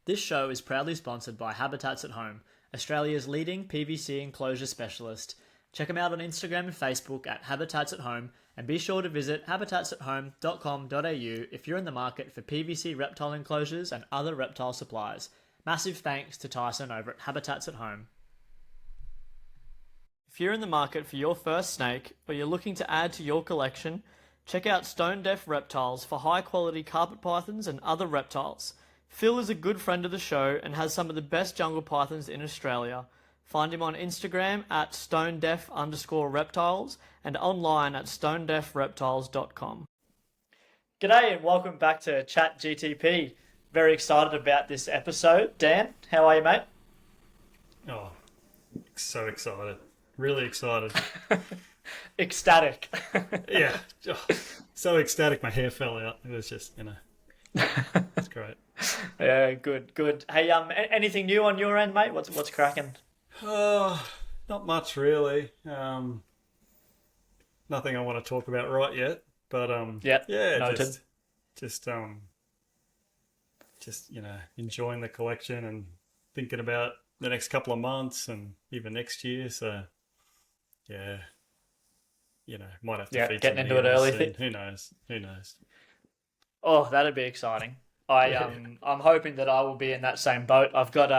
This show is proudly sponsored by Habitats at Home, Australia's leading PVC enclosure specialist. Check them out on Instagram and Facebook at Habitats at Home, and be sure to visit habitatsathome.com.au if you're in the market for PVC reptile enclosures and other reptile supplies. Massive thanks to Tyson over at Habitats at Home. If you're in the market for your first snake, or you're looking to add to your collection, check out Stone Deaf Reptiles for high-quality carpet pythons and other reptiles. Phil is a good friend of the show and has some of the best jungle pythons in Australia. Find him on Instagram at stonedeaf_reptiles and online at stonedeafreptiles.com. G'day and welcome back to ChatGTP. Very excited about this episode. Dan, how are you, mate? Oh, so excited. Really excited. Ecstatic. Yeah. Oh, so ecstatic my hair fell out. It was just, it's great. Yeah, good. Hey, anything new on your end, mate? What's cracking? Not much really. Nothing I want to talk about right yet. But yeah, noted. just enjoying the collection and thinking about the next couple of months and even next year. So yeah, might have to feed getting into it soon. early. Who knows? Oh, that'd be exciting. I'm hoping that I will be in that same boat. I've got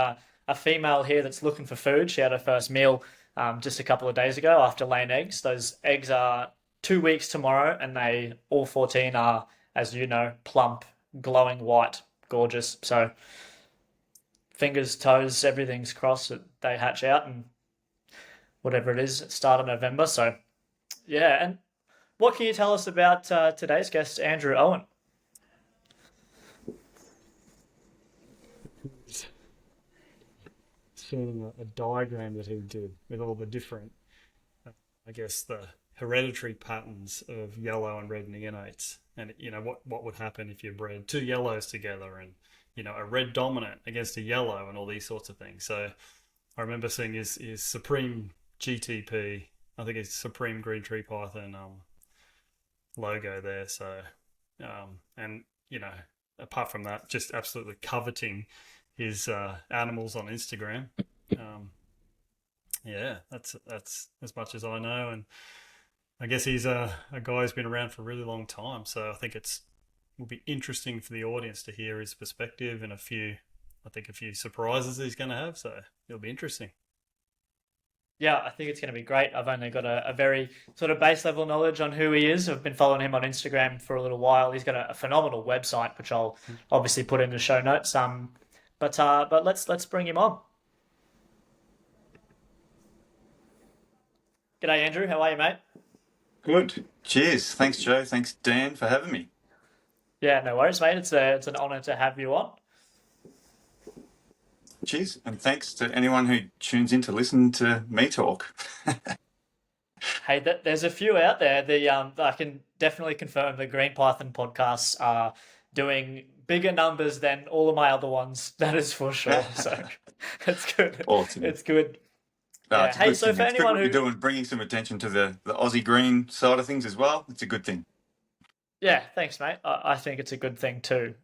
a female here that's looking for food. She had her first meal just a couple of days ago after laying eggs. Those eggs are 2 weeks tomorrow, and they all 14 are, as you know, plump, glowing white, gorgeous. So fingers, toes, everything's crossed that they hatch out and whatever it is, start of November. So yeah, and what can you tell us about today's guest, Andrew Owen? Seeing a diagram that he did with all the different, the hereditary patterns of yellow and red neonates, and what would happen if you bred two yellows together, and a red dominant against a yellow, and all these sorts of things. So I remember seeing his Supreme GTP, I think it's Supreme Green Tree Python logo there. So and apart from that, just absolutely coveting his animals on Instagram. Yeah, that's as much as I know, and I guess he's a guy who's been around for a really long time. So I think will be interesting for the audience to hear his perspective and a few surprises he's going to have. So it'll be interesting. Yeah, I think it's going to be great. I've only got a very sort of base level knowledge on who he is. I've been following him on Instagram for a little while. He's got a phenomenal website, which I'll obviously put in the show notes. But let's bring him on. G'day, Andrew. How are you, mate? Good. Cheers. Thanks, Joe. Thanks, Dan, for having me. Yeah, no worries, mate. It's an honour to have you on. Cheers. And thanks to anyone who tunes in to listen to me talk. Hey, there's a few out there. I can definitely confirm the Green Python podcasts are doing bigger numbers than all of my other ones. That is for sure. So it's good. Awesome. It's good. No, Yeah. it's a Hey, good so thing. for It's good anyone what you're doing, bringing some attention to the Aussie green side of things as well. It's a good thing. Yeah, thanks, mate. I think it's a good thing too.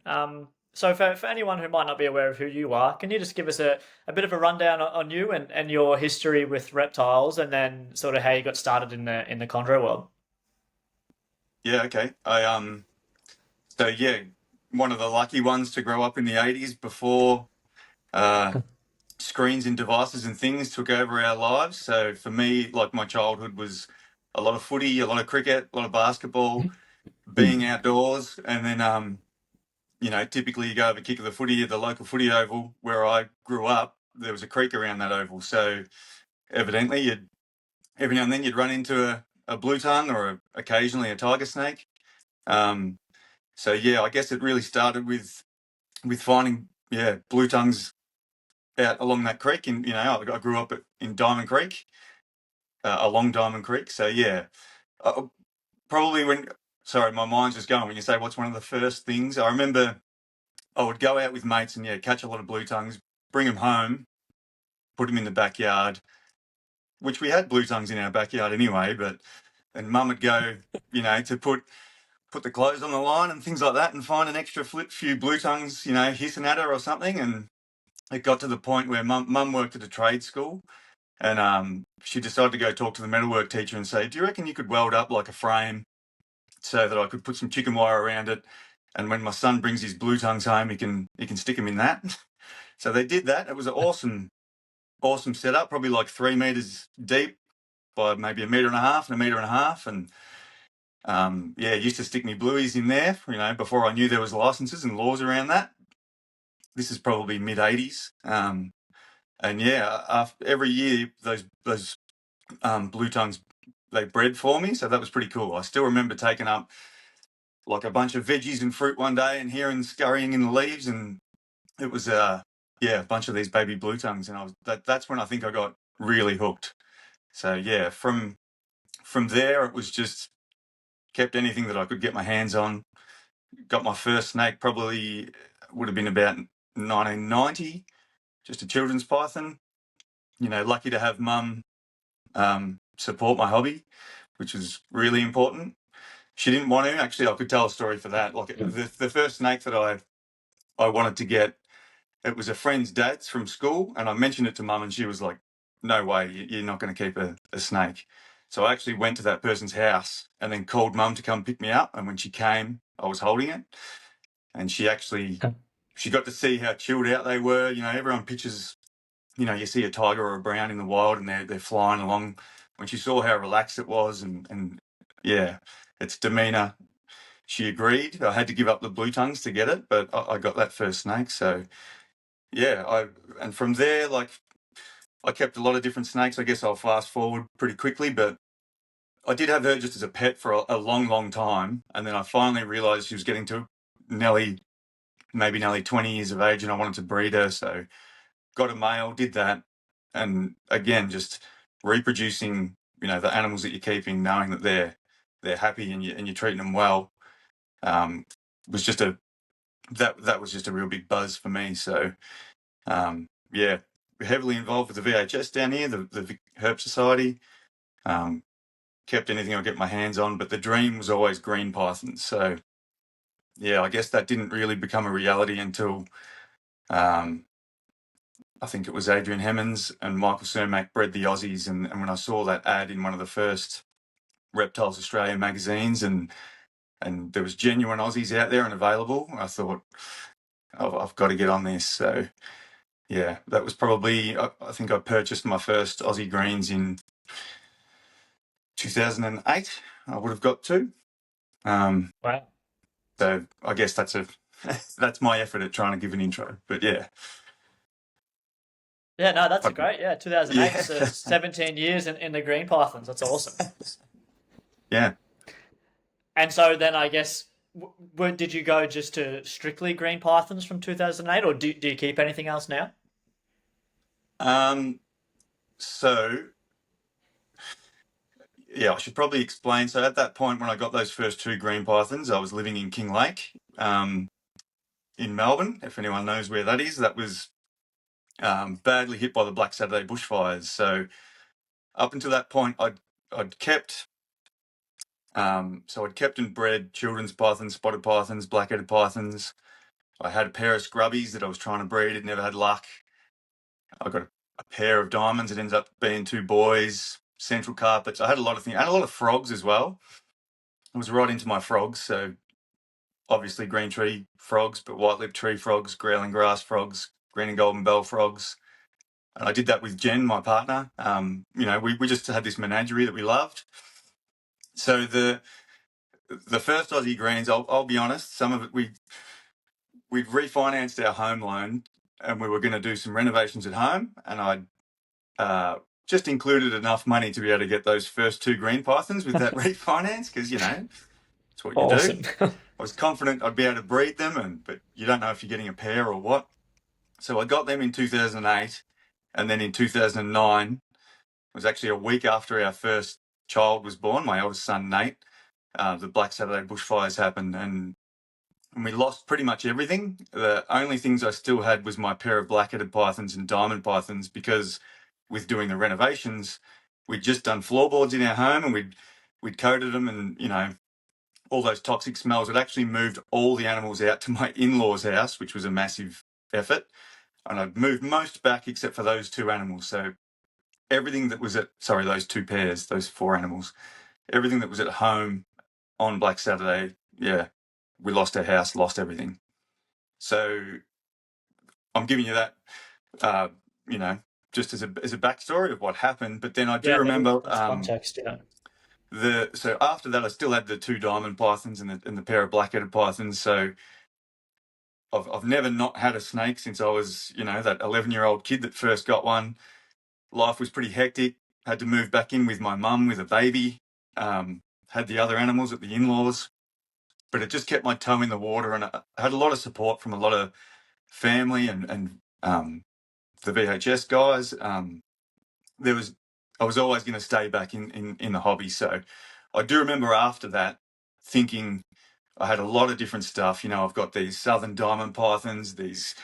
So for anyone who might not be aware of who you are, can you just give us a bit of a rundown on you and your history with reptiles, and then sort of how you got started in the chondro world? Yeah, okay. One of the lucky ones to grow up in the 80s before screens and devices and things took over our lives. So for me, like, my childhood was a lot of footy, a lot of cricket, a lot of basketball, being outdoors, and then typically you go have a kick of the footy at the local footy oval where I grew up. There was a creek around that oval, so evidently every now and then you'd run into a blue tongue or occasionally a tiger snake. So yeah, I guess it really started with finding blue tongues out along that creek. And I grew up in Diamond Creek, along Diamond Creek. So yeah, probably my mind's just going when you say what's one of the first things. I remember I would go out with mates and catch a lot of blue tongues, bring them home, put them in the backyard, which we had blue tongues in our backyard anyway. And Mum would go, to put put the clothes on the line and things like that, and find an extra few blue tongues, hissing at her or something. And it got to the point where mum worked at a trade school, and she decided to go talk to the metalwork teacher and say, "Do you reckon you could weld up like a frame so that I could put some chicken wire around it, and when my son brings his blue tongues home, he can stick them in that?" So they did that. It was an awesome setup, probably like 3 meters deep by maybe 1.5 meters, and used to stick me blueies in there, before I knew there was licenses and laws around that. This is probably mid 80s. Every year those blue tongues, they bred for me, so that was pretty cool. I still remember taking up like a bunch of veggies and fruit one day and hearing scurrying in the leaves, and it was a bunch of these baby blue tongues, and that's when I think I got really hooked. So yeah, from there it was just kept anything that I could get my hands on. Got my first snake probably would have been about 1990, just a children's python. Lucky to have mum support my hobby, which was really important. She didn't want to. Actually, I could tell a story for that. Like the first snake that I wanted to get, it was a friend's dad's from school, and I mentioned it to mum, and she was like, "No way, you're not going to keep a snake." So I actually went to that person's house and then called mum to come pick me up. And when she came, I was holding it, and she got to see how chilled out they were. Everyone pictures, you see a tiger or a brown in the wild, and they're flying along. When she saw how relaxed it was, and its demeanour, she agreed. I had to give up the blue tongues to get it, but I got that first snake. So yeah, and from there, like, I kept a lot of different snakes. I guess I'll fast forward pretty quickly, but I did have her just as a pet for a long, long time, and then I finally realised she was getting to nearly 20 years of age, and I wanted to breed her. So got a male, did that, and again, just reproducing, the animals that you're keeping, knowing that they're happy and you're treating them well, was just that was just a real big buzz for me. So heavily involved with the VHS down here, the Herp Society. Kept anything I get my hands on, but the dream was always green pythons. So yeah, I guess that didn't really become a reality until I think it was Adrian Hemmons and Michael Cermak bred the Aussies, and when I saw that ad in one of the first Reptiles Australia magazines, and there was genuine Aussies out there and available, I thought, I've got to get on this. So yeah, that was probably, I think I purchased my first Aussie greens in 2008. I would have got to. Wow. So I guess that's that's my effort at trying to give an intro. But yeah. Yeah, no, that's great. Yeah, 2008, Yeah. so 17 years in the green pythons. That's awesome. Yeah. And so then I guess, did you go just to strictly green pythons from 2008, or do you keep anything else now? So yeah, I should probably explain. So at that point, when I got those first 2 green pythons, I was living in Kinglake, in Melbourne. If anyone knows where that is, that was badly hit by the Black Saturday bushfires. So up until that point, I'd kept and bred children's pythons, spotted pythons, black-headed pythons. I had a pair of scrubbies that I was trying to breed. It never had luck. I got a pair of diamonds. It ended up being 2 boys. Central carpets. I had a lot of things. I had a lot of frogs as well. I was right into my frogs. So obviously green tree frogs, but white-lipped tree frogs, growling grass frogs, green and golden bell frogs. And I did that with Jen, my partner. We just had this menagerie that we loved. So the first Aussie greens, I'll be honest, some of it we've refinanced our home loan, and we were going to do some renovations at home, and I just included enough money to be able to get those first 2 green pythons with that refinance, because it's what you Awesome. do. I was confident I'd be able to breed them, but you don't know if you're getting a pair or what. So I got them in 2008, and then in 2009, it was actually a week after our first child was born, my eldest son Nate. The Black Saturday bushfires happened, and we lost pretty much everything. The only things I still had was my pair of black-headed pythons and diamond pythons, because with doing the renovations, we'd just done floorboards in our home, and we'd coated them, and all those toxic smells. It actually moved all the animals out to my in-laws' house, which was a massive effort. And I'd moved most back except for those two animals. So everything that was those two pairs, those four animals, everything that was at home on Black Saturday, yeah, we lost our house, lost everything. So I'm giving you that, just as a backstory of what happened. But then I do remember that's context. Yeah. So after that, I still had the two diamond pythons and the pair of black-headed pythons. So I've never not had a snake since I was, that 11-year-old kid that first got one. Life was pretty hectic. Had to move back in with my mum with a baby. Had the other animals at the in-laws, but it just kept my toe in the water, and I had a lot of support from a lot of family and the VHS guys. I was always going to stay back in the hobby. So I do remember after that thinking I had a lot of different stuff. I've got these southern diamond pythons, these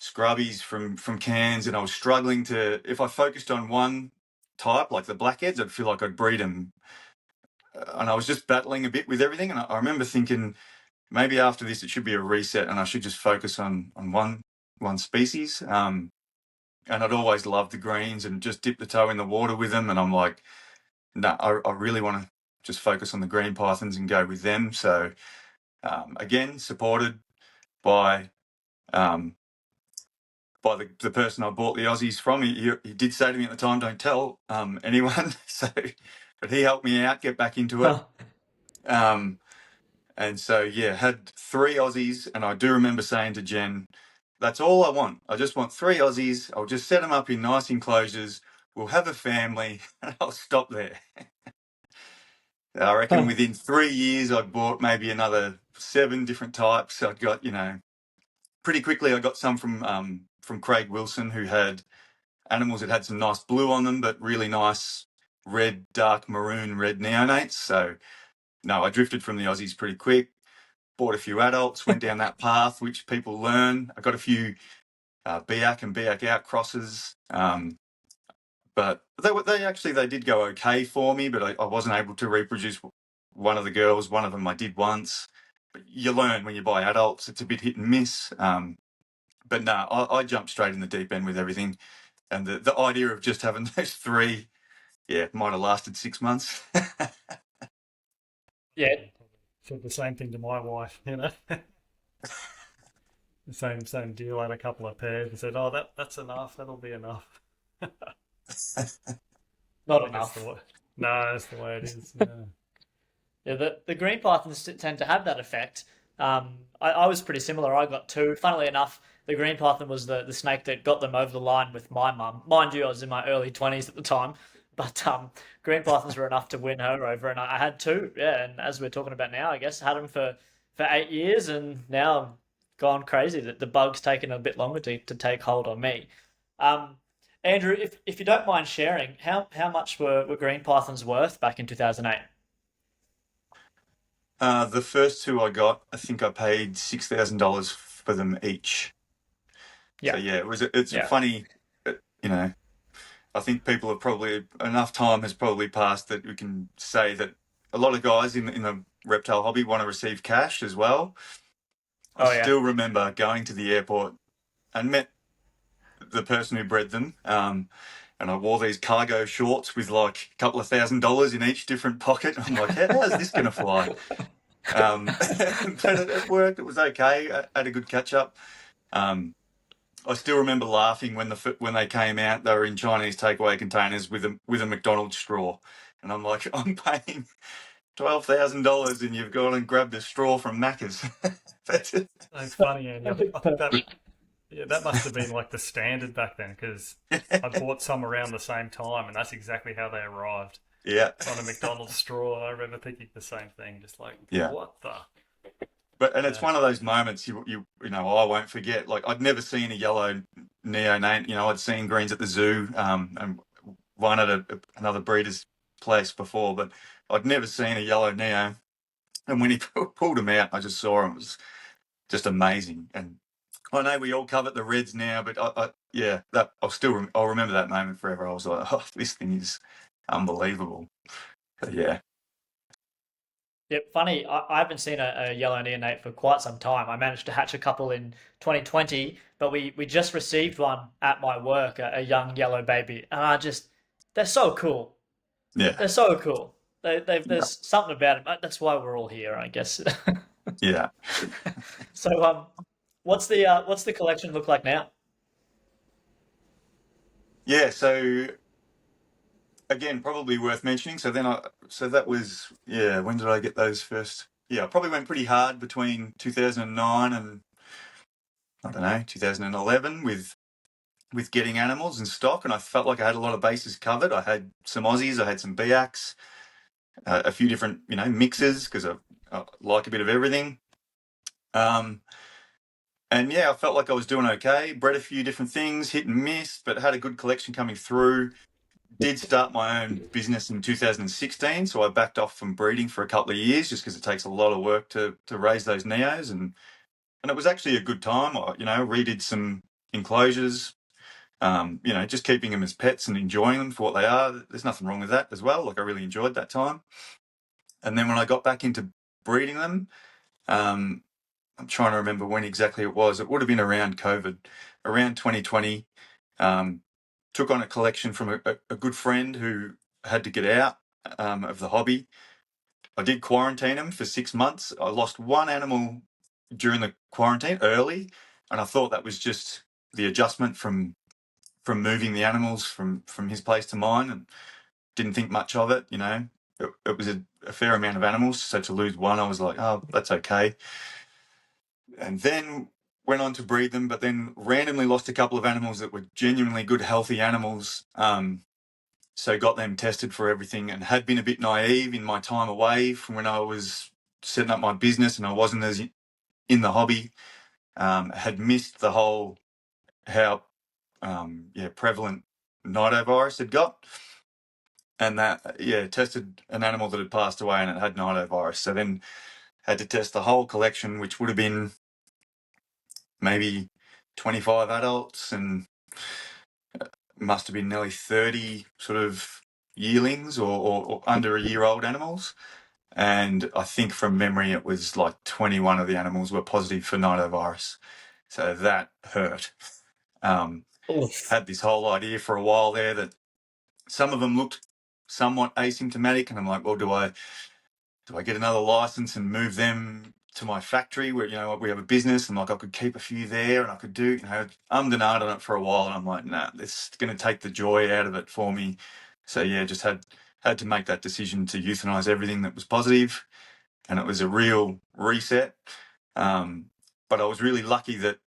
scrubbies from Cairns, and I was struggling if I focused on one type, like the blackheads, I'd feel like I'd breed them. And I was just battling a bit with everything. And I remember thinking maybe after this, it should be a reset and I should just focus on one species. And I'd always loved the greens and just dip the toe in the water with them. And I'm like, no, I really want to just focus on the green pythons and go with them. So again, supported by the person I bought the Aussies from. He did say to me at the time, don't tell anyone. But he helped me out, get back into it. And so, yeah, had 3 Aussies. And I do remember saying to Jen, that's all I want. I just want 3 Aussies. I'll just set them up in nice enclosures. We'll have a family and I'll stop there. I reckon within 3 years, I'd bought maybe another 7 different types. I'd got, pretty quickly I got some from Craig Wilson, who had animals that had some nice blue on them, but really nice red, dark maroon red neonates. So, no, I drifted from the Aussies pretty quick. Bought a few adults, went down that path, which people learn. I got a few Biak and Biak out crosses. But they did go okay for me, but I wasn't able to reproduce one of the girls. One of them I did once. But you learn when you buy adults, it's a bit hit and miss. But no, I jumped straight in the deep end with everything. And the idea of just having those 3, might have lasted 6 months. Yeah. Said the same thing to my wife, The same deal. I had a couple of pairs and said, "Oh, that's enough. That'll be enough." Not enough. No, that's the way it is. Yeah, the green pythons tend to have that effect. I was pretty similar. I got 2. Funnily enough, the green python was the snake that got them over the line with my mum. Mind you, I was in my early 20s at the time. But green pythons were enough to win her over, and I had 2. Yeah, and as we're talking about now, I guess I had them for 8 years, and now I'm gone crazy. That the bug's taken a bit longer to take hold on me. Andrew, if you don't mind sharing, how much were green pythons worth back in 2008? The first 2 I got, I think I paid $6,000 for them each. Yeah. So yeah, it's funny, I think people have probably, enough time has probably passed that we can say that a lot of guys in the reptile hobby want to receive cash as well. I still remember going to the airport and met the person who bred them. And I wore these cargo shorts with like a couple of $1,000 in each different pocket. I'm like, how's this going to fly? But it worked. It was okay. I had a good catch up. I still remember laughing when they came out. They were in Chinese takeaway containers with a McDonald's straw, and I'm like, I'm paying $12,000, and you've gone and grabbed a straw from Macca's. That's funny, Andy. I think that must have been like the standard back then, because I bought some around the same time, and that's exactly how they arrived. Yeah, on a McDonald's straw. I remember thinking the same thing, just like, what the. But it's one of those moments I won't forget. Like, I'd never seen a yellow neonate. I'd seen greens at the zoo, and one at another breeder's place before, but I'd never seen a yellow neo. And when he pulled him out, I just saw him. It was just amazing. And I know we all covet the reds now, but I'll remember that moment forever. I was like, oh, this thing is unbelievable. But yeah. Yeah, funny. I haven't seen a yellow neonate for quite some time. I managed to hatch a couple in 2020, but we just received one at my work, a young yellow baby, and they're so cool. Yeah, They're so cool. yeah, There's something about them. That's why we're all here, I guess. yeah. So, what's the collection look like now? Yeah, so again, probably worth mentioning. So that was, yeah, when did I get those first? Yeah, I probably went pretty hard between 2009 and I don't know, 2011 with getting animals in stock, and I felt like I had a lot of bases covered. I had some Aussies, I had some Biacs, a few different, mixes because I like a bit of everything. Um, and yeah, I felt like I was doing okay. Bred a few different things, hit and miss, but had a good collection coming through. Did start my own business in 2016, so I backed off from breeding for a couple of years just because it takes a lot of work to raise those neos, and it was actually a good time. I, redid some enclosures, just keeping them as pets and enjoying them for what they are. There's nothing wrong with that as well. Like I really enjoyed that time. And then when I got back into breeding them, um, I'm trying to remember when exactly it was. It would have been around COVID, around 2020. Um, Took on a collection from a good friend who had to get out of the hobby. I did quarantine him for 6 months. I lost one animal during the quarantine early, and I thought that was just the adjustment from moving the animals from his place to mine, and didn't think much of it. It was a fair amount of animals, so to lose one, I was like, oh, that's okay. And then went on to breed them, but then randomly lost a couple of animals that were genuinely good, healthy animals. So got them tested for everything, and had been a bit naive in my time away from when I was setting up my business and I wasn't as in the hobby. Had missed the whole how prevalent Nidovirus had got, and that tested an animal that had passed away and it had Nidovirus. So then had to test the whole collection, which would have been maybe 25 adults and must have been nearly 30 sort of yearlings or under a year old animals. And I think from memory, it was like 21 of the animals were positive for Nidovirus. So that hurt. Oof. Had this whole idea for a while there that some of them looked somewhat asymptomatic, and I'm like, well, do I get another license and move them to my factory where we have a business, and like I could keep a few there and I could do and ahh'd on it for a while, and I'm like, nah, this is going to take the joy out of it for me. So yeah, just had to make that decision to euthanize everything that was positive, and it was a real reset. But I was really lucky that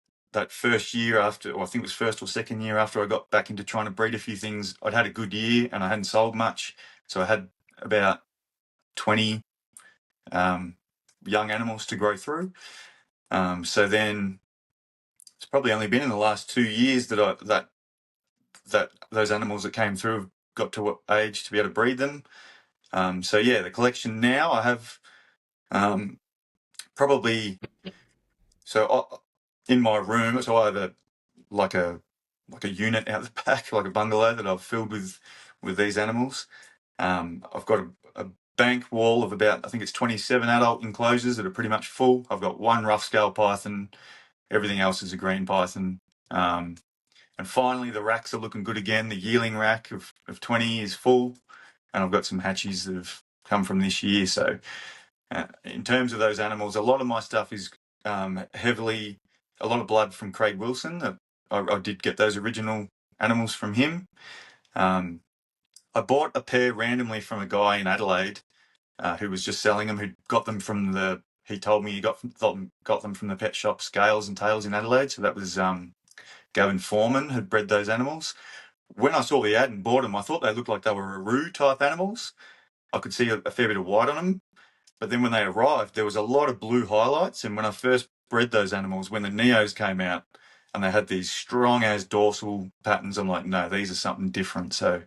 first year after, or I think it was first or second year after I got back into trying to breed a few things, I'd had a good year and I hadn't sold much. So I had about 20 young animals to grow through. So then it's probably only been in the last 2 years that those animals that came through have got to what age to be able to breed them. So yeah, the collection now I have probably in my room. So I have like a unit out the back, like a bungalow that I've filled with these animals. I've got a bank wall of about, I think it's 27 adult enclosures that are pretty much full. I've got one rough scale python, everything else is a green python. And finally, the racks are looking good again. The yearling rack of 20 is full, and I've got some hatchies that have come from this year. So, in terms of those animals, a lot of my stuff is heavily, a lot of blood from Craig Wilson. I did get those original animals from him. I bought a pair randomly from a guy in Adelaide who was just selling them, who got them from he told me he got them from the pet shop Scales and Tails in Adelaide. So that was Gavin Foreman had bred those animals. When I saw the ad and bought them, I thought they looked like they were Aru type animals. I could see a fair bit of white on them. But then when they arrived, there was a lot of blue highlights. And when I first bred those animals, when the Neos came out and they had these strong as dorsal patterns, I'm like, no, these are something different. So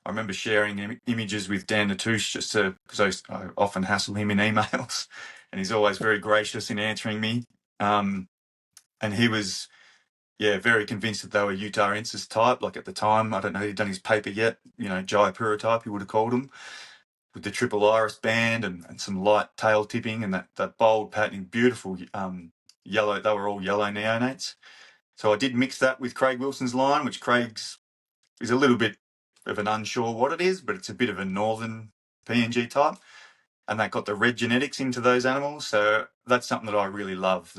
I remember sharing images with Dan Natouche just because I often hassle him in emails, and he's always very gracious in answering me. And he was, very convinced that they were Utarensis type. Like at the time, I don't know, he'd done his paper yet, Jaipura type, he would have called them. with the triple iris band and some light tail tipping and that bold patterning, beautiful yellow. They were all yellow neonates. So I did mix that with Craig Wilson's line, which Craig's is a little bit of an unsure what it is, but it's a bit of a northern PNG type. And that got the red genetics into those animals. So that's something that I really love.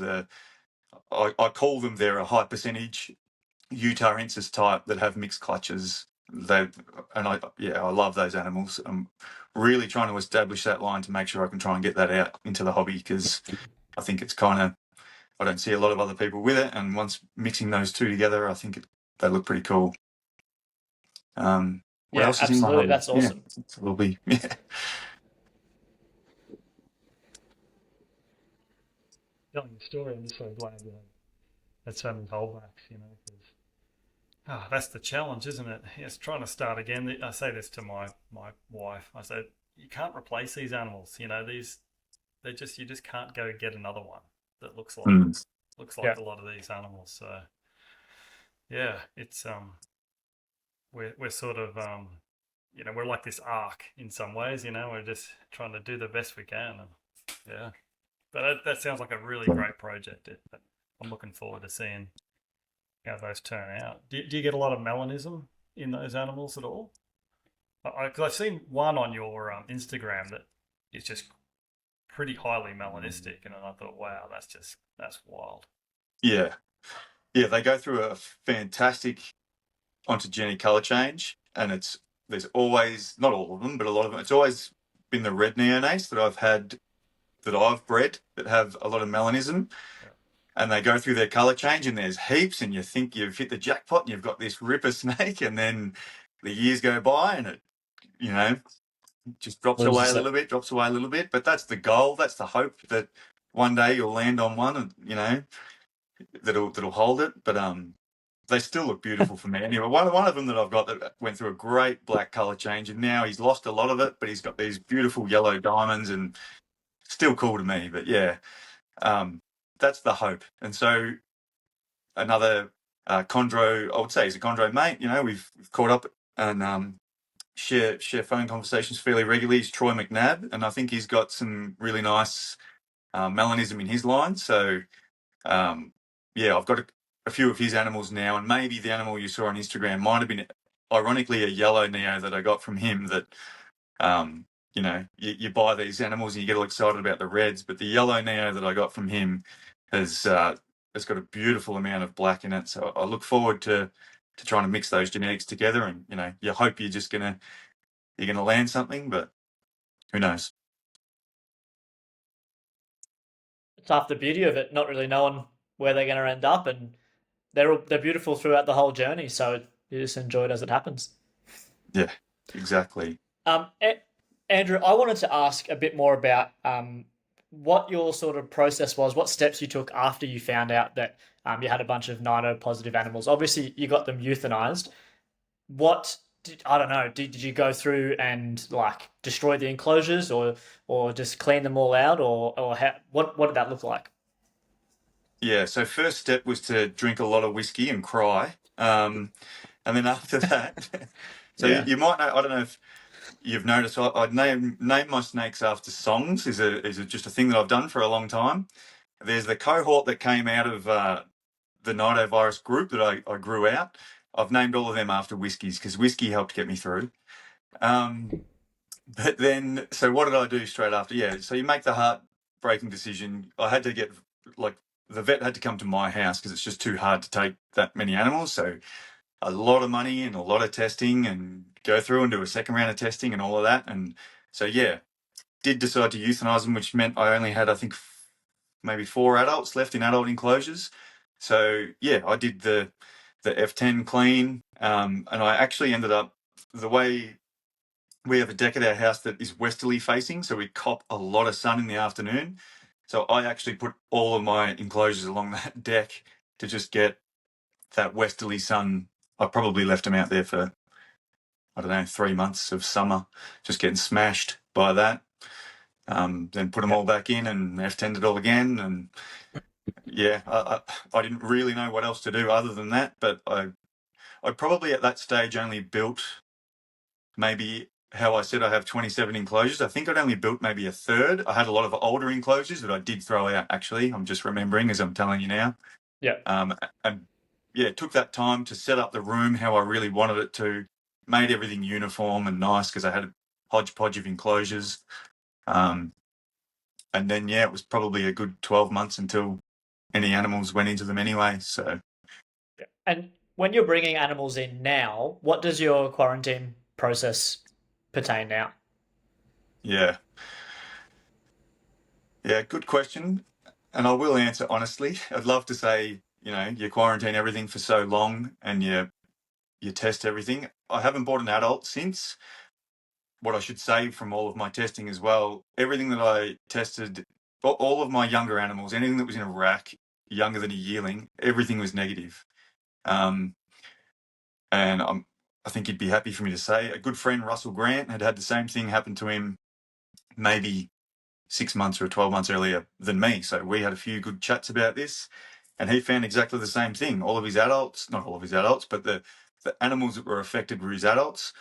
I call them, they're a high percentage Utarensis type that have mixed clutches. I love those animals. I'm really trying to establish that line to make sure I can try and get that out into the hobby, because I think it's kind of, I don't see a lot of other people with it, and once mixing those two together, I think they look pretty cool. What else is in my hobby? That's awesome. Yeah, it will be. Yeah. Telling the story, I'm just so glad that's so many holdbacks, because that's the challenge, isn't it? It's trying to start again. I say this to my wife. I said, you can't replace these animals. You just can't go get another one that looks like a lot of these animals. So yeah, it's we're sort of we're like this ark in some ways. We're just trying to do the best we can. And yeah, but that sounds like a really great project. I'm looking forward to seeing how those turn out. Do you get a lot of melanism in those animals at all? Because I've seen one on your Instagram that is just pretty highly melanistic, and I thought, wow, that's wild. Yeah, they go through a fantastic ontogenic color change, and there's always, not all of them, but a lot of them, it's always been the red neonates that I've bred that have a lot of melanism. Yeah. And they go through their color change, and there's heaps, and you think you've hit the jackpot and you've got this ripper snake, and then the years go by and it just drops away a little bit. But that's the goal. That's the hope, that one day you'll land on one, and that'll hold it. But they still look beautiful for me. Anyway, one of them that I've got that went through a great black color change, and now he's lost a lot of it, but he's got these beautiful yellow diamonds, and still cool to me. But yeah, that's the hope. And so another chondro, I would say, is a chondro mate. We've caught up and share phone conversations fairly regularly. He's Troy McNabb, and I think he's got some really nice melanism in his line. So I've got a few of his animals now, and maybe the animal you saw on Instagram might have been, ironically, a yellow neo that I got from him. That you buy these animals and you get all excited about the reds, but the yellow neo that I got from him has got a beautiful amount of black in it. So I look forward to trying to mix those genetics together, and you hope you're gonna land something, but who knows? It's half the beauty of it, not really knowing where they're going to end up, and they're beautiful throughout the whole journey. So you just enjoy it as it happens. Yeah, exactly. Andrew, I wanted to ask a bit more about what your sort of process was, what steps you took after you found out that you had a bunch of Nido positive animals. Obviously, you got them euthanized. Did you go through and destroy the enclosures, or just clean them all out, or what did that look like? Yeah, so first step was to drink a lot of whiskey and cry, and then after that, you might know. I don't know if you've noticed. I'd name my snakes after songs. Is just a thing that I've done for a long time. There's the cohort that came out of the Nidovirus group that I grew out. I've named all of them after whiskeys, because whiskey helped get me through. But then, so what did I do straight after? Yeah, so you make the heartbreaking decision. I had to get, the vet had to come to my house, because it's just too hard to take that many animals. So a lot of money and a lot of testing, and go through and do a second round of testing and all of that. And so, yeah, did decide to euthanize them, which meant I only had, I think, maybe 4 adults left in adult enclosures. So, yeah, I did the F10 clean, and I actually ended up, the way we have a deck at our house that is westerly facing, so we cop a lot of sun in the afternoon. So I actually put all of my enclosures along that deck to just get that westerly sun. I probably left them out there for, 3 months of summer, just getting smashed by that. Then put them all back in and F10'd it all again. And yeah, I didn't really know what else to do other than that. But I probably at that stage only built maybe how I said I have 27 enclosures. I think I'd only built maybe a third. I had a lot of older enclosures that I did throw out, actually. I'm just remembering as I'm telling you now. Yeah. And yeah, it took that time to set up the room how I really wanted it to, made everything uniform and nice because I had a hodgepodge of enclosures. And then, yeah, it was probably a good 12 months until any animals went into them anyway. So, Yeah. And when you're bringing animals in now, what does your quarantine process pertain now? yeah. Yeah, good question. And I will answer honestly. I'd love to say, you quarantine everything for so long and you test everything. I haven't bought an adult since. What I should say from all of my testing as well, everything that I tested, all of my younger animals, anything that was in a rack younger than a yearling, everything was negative. Um, and I think he'd be happy for me to say a good friend, Russell Grant, had the same thing happen to him maybe 6 months or 12 months earlier than me. So we had a few good chats about this, and he found exactly the same thing. All of his adults, not all of his adults, but the animals that were affected were his adults.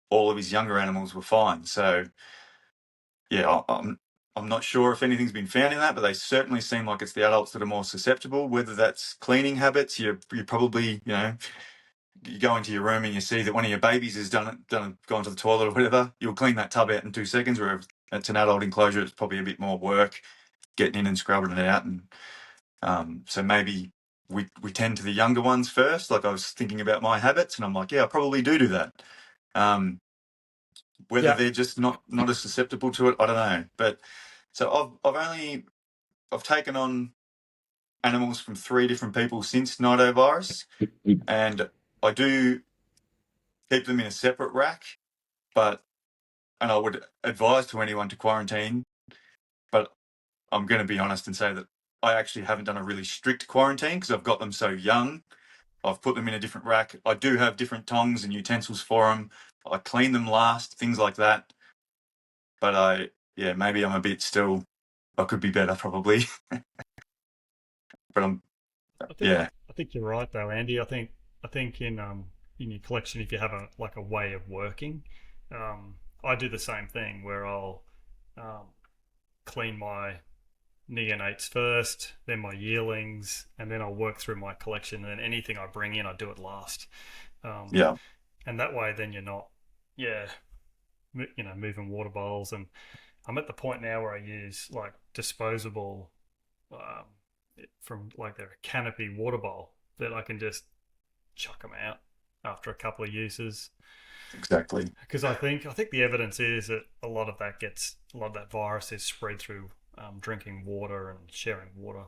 All of his younger animals were fine. So yeah, I'm not sure if anything's been found in that, but they certainly seem like it's the adults that are more susceptible. Whether that's cleaning habits, you probably, you go into your room and you see that one of your babies has gone to the toilet or whatever, you'll clean that tub out in 2 seconds. Where if it's an adult enclosure, it's probably a bit more work getting in and scrubbing it out. And so maybe we tend to the younger ones first. Like I was thinking about my habits, and I'm like, yeah, I probably do that. Whether Yeah. they're just not as susceptible to it, I don't know. But so I've taken on animals from 3 different people since Nidovirus, and I do keep them in a separate rack. And I would advise to anyone to quarantine, but I'm going to be honest and say that I actually haven't done a really strict quarantine because I've got them so young. I've put them in a different rack. I do have different tongs and utensils for them. I clean them last, things like that. But maybe I'm a bit still. I could be better probably, but I think yeah, I think you're right though, Andy. I think in your collection, if you have a way of working, I do the same thing where I'll um, clean my neonates first, then my yearlings, and then I'll work through my collection. And then anything I bring in, I do it last. Um, yeah, and that way, then you're not, yeah, moving water bowls. And I'm at the point now where I use like disposable um, from like their canopy water bowl that I can just chuck them out after a couple of uses. exactly. Because I think the evidence is that a lot of that virus is spread through drinking water and sharing water.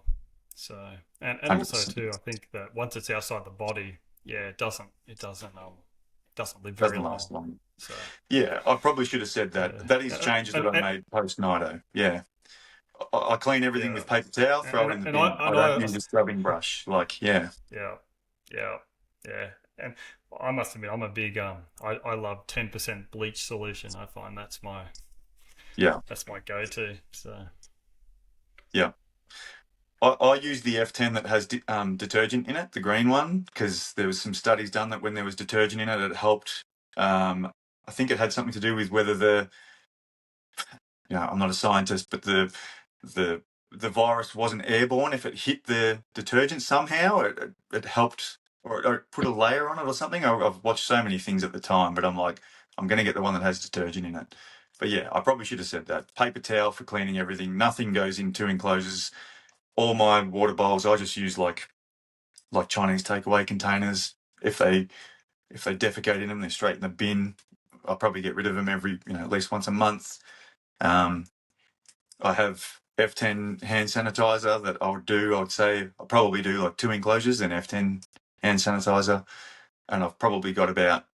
So and also 100%. too, I think that once it's outside the body, yeah, it doesn't live very Doesn't long. last long. So Yeah, I probably should have said that. yeah, That is changes that I made post Nido. Yeah, I clean everything yeah, with paper towel, throw and it in the and bin. I I and don't I use a scrubbing brush. Like, yeah, yeah, yeah, yeah. And I must admit, I'm a big I love 10% bleach solution. I find yeah, that's my go-to. So yeah. I use the F10 that has detergent in it, the green one, because there was some studies done that when there was detergent in it, it helped. I think it had something to do with whether I'm not a scientist, but the the virus wasn't airborne. If it hit the detergent somehow, it helped, or it put a layer on it or something. I've watched so many things at the time, but I'm like, I'm going to get the one that has detergent in it. But yeah, I probably should have said that. Paper towel for cleaning everything. Nothing goes into enclosures. All my water bowls, I just use like Chinese takeaway containers. If they defecate in them, they're straight in the bin. I'll probably get rid of them every, at least once a month. Um, I have F10 hand sanitizer that I would say I'll probably do like 2 enclosures and F10 hand sanitizer. And I've probably got about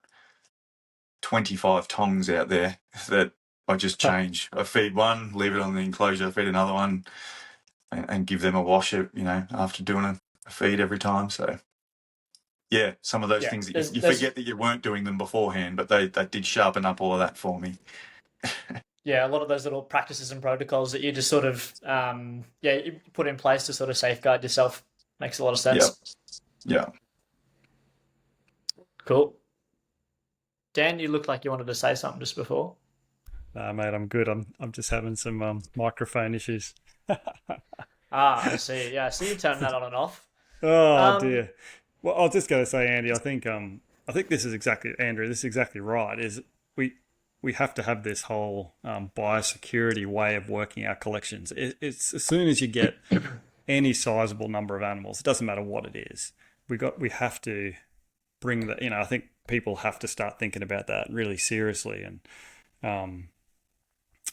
25 tongs out there that I just change. I feed one, leave it on the enclosure, feed another one, and give them a wash, after doing a feed every time. So yeah, some of those Yeah. things that There's you there's forget that you weren't doing them beforehand, but they did sharpen up all of that for me. yeah, a lot of those little practices and protocols that you just sort of you put in place to sort of safeguard yourself. Makes a lot of Yeah, sense. yeah. Cool. Dan, you look like you wanted to say something just before. Nah, mate, I'm good. I'm just having some microphone issues. Ah, I see. Yeah, I see you turning that on and off. Oh Um, dear. Well, I was just going to say, Andy, I think this is exactly Andrew. This is exactly right. Is we we have to have this whole biosecurity way of working our collections. It's as soon as you get any sizable number of animals, it doesn't matter what it is. We have to bring that. I think people have to start thinking about that really seriously, and um,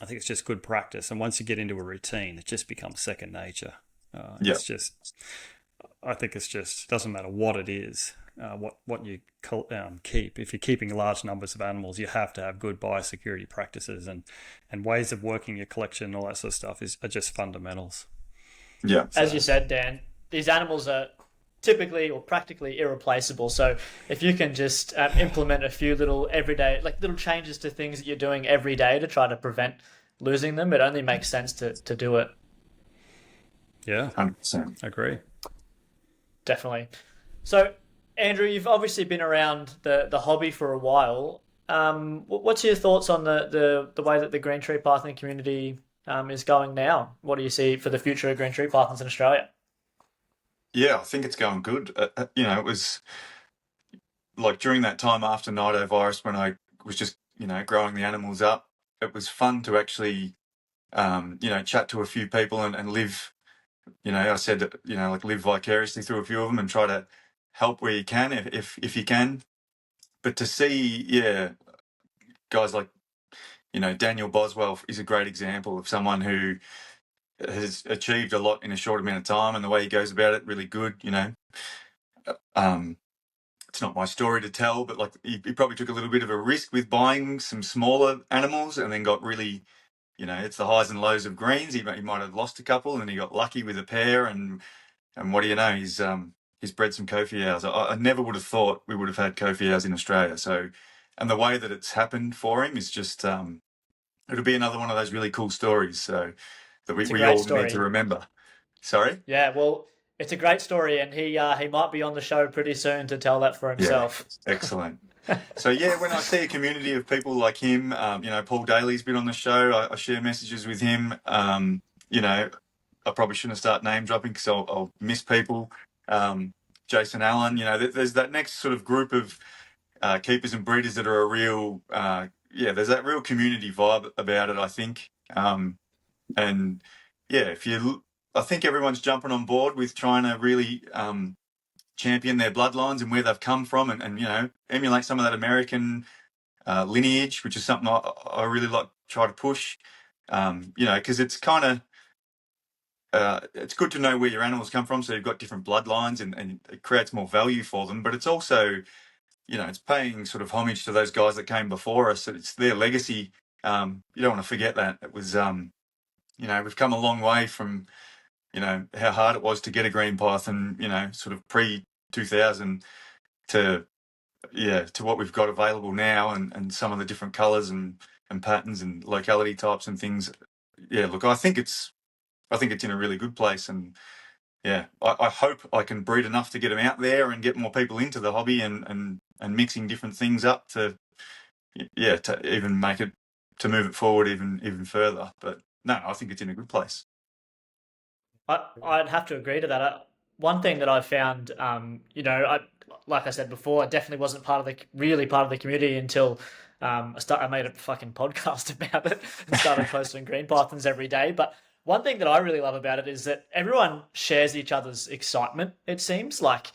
I think it's just good practice. And once you get into a routine, it just becomes second nature. Yeah. It's just I think it's just doesn't matter what it is, what you keep. If you're keeping large numbers of animals, you have to have good biosecurity practices and ways of working your collection and all that sort of stuff are just fundamentals. Yeah. as you So said, Dan, these animals are typically or practically irreplaceable. So if you can just implement a few little everyday, like little changes to things that you're doing every day to try to prevent losing them, it only makes sense to do it. yeah, 100%. I agree. Definitely. So, Andrew, you've obviously been around the hobby for a while. What's your thoughts on the way that the green tree pathing community is going now? What do you see for the future of green tree pathings in Australia? Yeah, I think it's going good. It was like during that time after Nidovirus when I was just, growing the animals up, it was fun to actually, chat to a few people and live, I said, like live vicariously through a few of them and try to help where you can if you can. But to see, yeah, guys like, Daniel Boswell is a great example of someone who has achieved a lot in a short amount of time, and the way he goes about it, really good. Um, it's not my story to tell, but like he probably took a little bit of a risk with buying some smaller animals, and then got really, it's the highs and lows of greens. He might have lost a couple, and he got lucky with a pair, and what do you know? He's bred some Kofi owls. I never would have thought we would have had Kofi owls in Australia. So, and the way that it's happened for him is just it'll be another one of those really cool stories. So that It's a we great all need to story. remember. Sorry. Yeah, well, it's a great story, and he might be on the show pretty soon to tell that for Yeah, himself. excellent. So yeah, when I see a community of people like him, Paul Daly's been on the show. I share messages with him. I probably shouldn't start name dropping because I'll miss people. Jason Allen, there's that next sort of group of keepers and breeders that are a real, there's that real community vibe about it, I think. And yeah, I think everyone's jumping on board with trying to really champion their bloodlines and where they've come from, and emulate some of that American lineage, which is something I really like to try to push. Because it's kind of it's good to know where your animals come from, so you've got different bloodlines, and it creates more value for them. But it's also, it's paying sort of homage to those guys that came before us. It's their legacy. You don't want to forget that. It was, we've come a long way from, how hard it was to get a green python, sort of pre 2000 to, to what we've got available now, and some of the different colours and patterns and locality types and things. Yeah, look, I think it's in a really good place, and yeah, I hope I can breed enough to get them out there and get more people into the hobby, and mixing different things up to, to even make it, to move it forward even further. But no, I think it's in a good place. I'd have to agree to that. One thing that I found, like I said before, I definitely wasn't really part of the community until I made a fucking podcast about it and started posting green pythons every day. But one thing that I really love about it is that everyone shares each other's excitement. It seems like,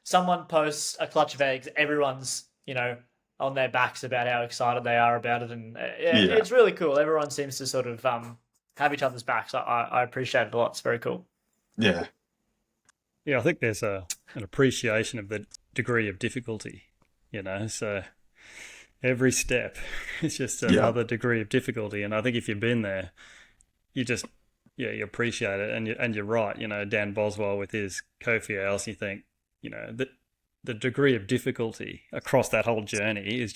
someone posts a clutch of eggs, everyone's, on their backs about how excited they are about it, and Yeah, it's really cool. Everyone seems to sort of have each other's backs. I appreciate it a lot. It's very cool. yeah, Yeah, I think there's an appreciation of the degree of difficulty. So every step is just yeah, another degree of difficulty, and I think if you've been there, you just you appreciate it, and you're right. Dan Boswell with his Kofi owls, you think the degree of difficulty across that whole journey is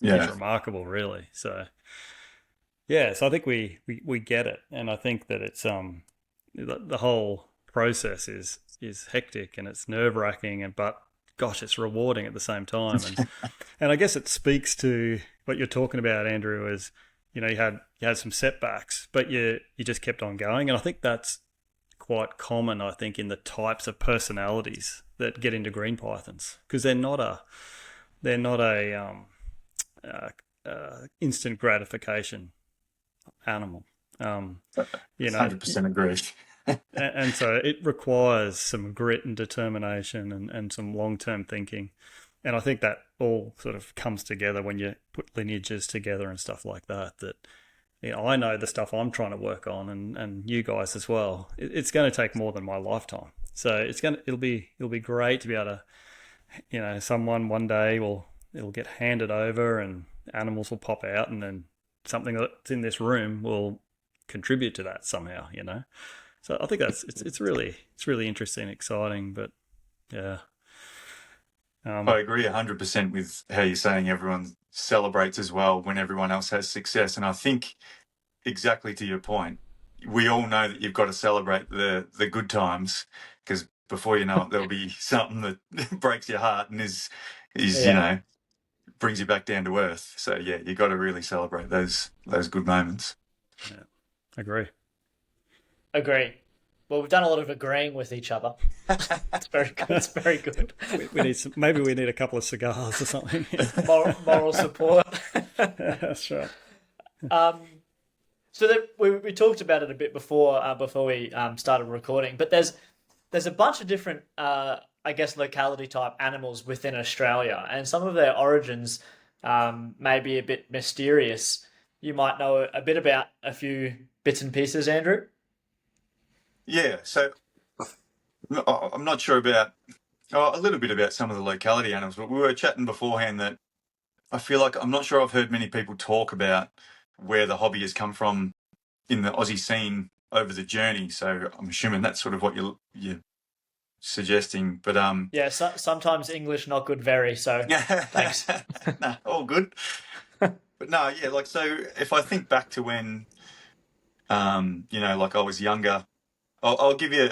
yeah, remarkable, really. So yeah, so I think we get it, and I think that it's the whole process is hectic and it's nerve wracking, but gosh, it's rewarding at the same time. And I guess it speaks to what you're talking about, Andrew, is, you had some setbacks, but you just kept on going. And I think that's quite common, I think, in the types of personalities that get into green pythons, because they're not a instant gratification animal. You know, 100% agree. and so it requires some grit and determination and some long-term thinking. And I think that all sort of comes together when you put lineages together and stuff like that. That, I know the stuff I'm trying to work on, and you guys as well. It's going to take more than my lifetime. So it'll be great to be able to, someone one day it'll get handed over, and animals will pop out, and then something that's in this room will contribute to that somehow. So I think it's really interesting, exciting, but yeah. I agree 100% with how you're saying everyone celebrates as well when everyone else has success. And I think, exactly to your point, we all know that you've got to celebrate the good times, because before you know it, there'll be something that breaks your heart and is brings you back down to earth. So yeah, you got to really celebrate those good moments. Yeah, agree. Well, we've done a lot of agreeing with each other. It's very good. It's very good. We need maybe we need a couple of cigars or something. Moral support. That's right. So that we talked about it a bit before we started recording, but there's a bunch of different I guess locality type animals within Australia, and some of their origins may be a bit mysterious. You might know a bit about a few bits and pieces, Andrew. Yeah, so I'm not sure about a little bit about some of the locality animals, but we were chatting beforehand that I feel like I'm not sure I've heard many people talk about where the hobby has come from in the Aussie scene over the journey. So I'm assuming that's sort of what you're suggesting. But yeah, sometimes English not good, very so. Thanks. Nah, all good. But no, yeah, like, so if I think back to when like I was younger, I'll give you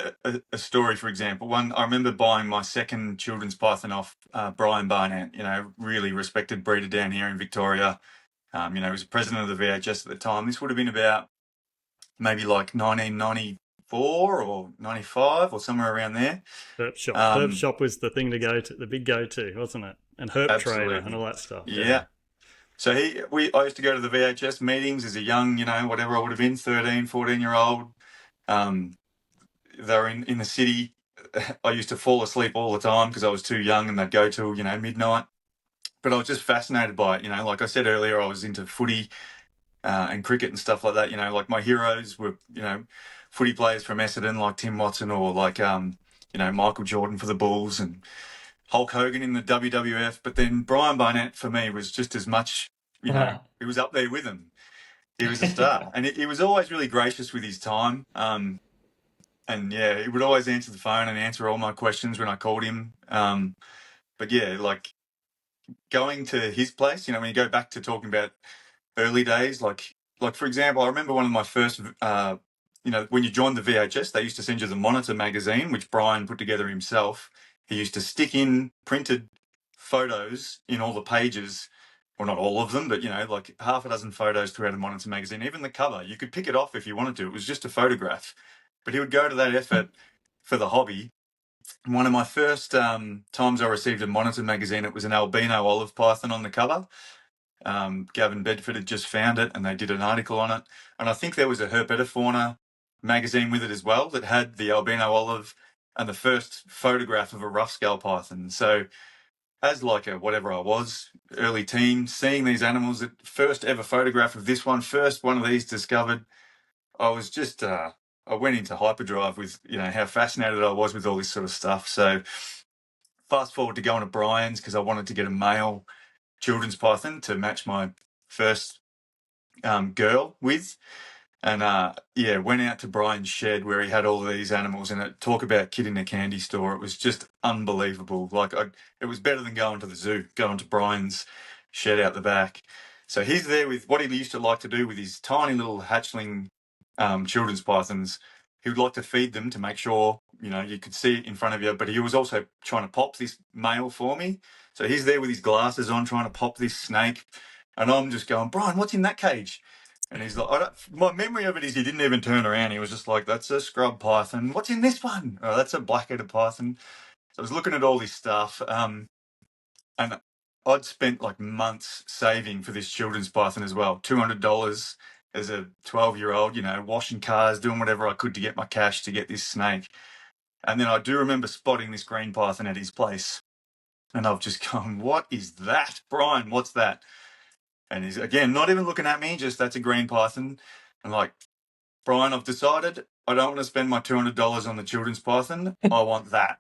a story, for example. I remember buying my second children's python off Brian Barnett, really respected breeder down here in Victoria. He was president of the VHS at the time. This would have been about maybe like 1994 or 95 or somewhere around there. Herp shop. Herp shop was the thing to go to, the big go-to, wasn't it? And Herp Trader and all that stuff. Yeah. So I used to go to the VHS meetings as a young, whatever I would have been, 13, 14-year-old. They were in the city. I used to fall asleep all the time because I was too young, and they'd go till, midnight. But I was just fascinated by it. Like I said earlier, I was into footy and cricket and stuff like that. Like my heroes were, footy players from Essendon like Tim Watson, or like, Michael Jordan for the Bulls, and Hulk Hogan in the WWF. But then Brian Barnett for me was just as much, he was up there with them. He was a star. And he was always really gracious with his time. And yeah, he would always answer the phone and answer all my questions when I called him. But yeah, like going to his place, when you go back to talking about early days, like for example, I remember one of my first, when you joined the VHS, they used to send you the Monitor magazine, which Brian put together himself. He used to stick in printed photos in all the pages, well, not all of them, but, like half a dozen photos throughout a Monitor magazine. Even the cover, you could pick it off if you wanted to. It was just a photograph. But he would go to that effort for the hobby. One of my first times I received a Monitor magazine, it was an albino olive python on the cover. Gavin Bedford had just found it, and they did an article on it. And I think there was a Herpetofauna magazine with it as well that had the albino olive and the first photograph of a rough scale python. So as like a whatever I was, early teen, seeing these animals, the first ever photograph of this one, first one of these discovered, I was just... I went into hyperdrive with, how fascinated I was with all this sort of stuff. So fast forward to going to Brian's because I wanted to get a male children's python to match my first girl with. And went out to Brian's shed where he had all these animals, and talk about kid in a candy store. It was just unbelievable. Like it was better than going to the zoo, going to Brian's shed out the back. So he's there with what he used to like to do with his tiny little hatchling children's pythons, he would like to feed them to make sure, you know, you could see it in front of you, but he was also trying to pop this male for me. So he's there with his glasses on trying to pop this snake, and I'm just going, Brian, what's in that cage? And he's like, my memory of it is he didn't even turn around. He was just like, that's a scrub python. What's in this one? Oh, that's a black-headed python. So I was looking at all this stuff, and I'd spent like months saving for this children's python as well. $200 as a 12-year-old, you know, washing cars, doing whatever I could to get my cash to get this snake. And then I do remember spotting this green python at his place. And I've just gone, what is that? Brian, what's that? And he's, again, not even looking at me, just that's a green python. I'm like, Brian, I've decided I don't want to spend my $200 on the children's python. I want that.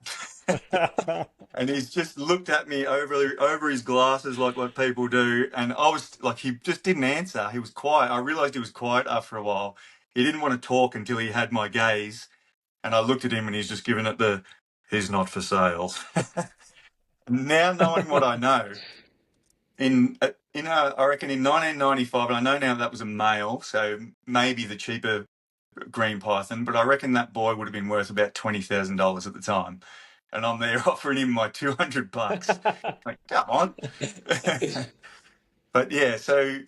And he's just looked at me over his glasses like what people do. And I was like, he just didn't answer. He was quiet. I realized he was quiet after a while. He didn't want to talk until he had my gaze. And I looked at him and he's just given it he's not for sale. Now knowing what I know, I reckon in 1995, and I know now that was a male, so maybe the cheaper green python, but I reckon that boy would have been worth about $20,000 at the time. And I'm there offering him my $200. Like, come on. But yeah, so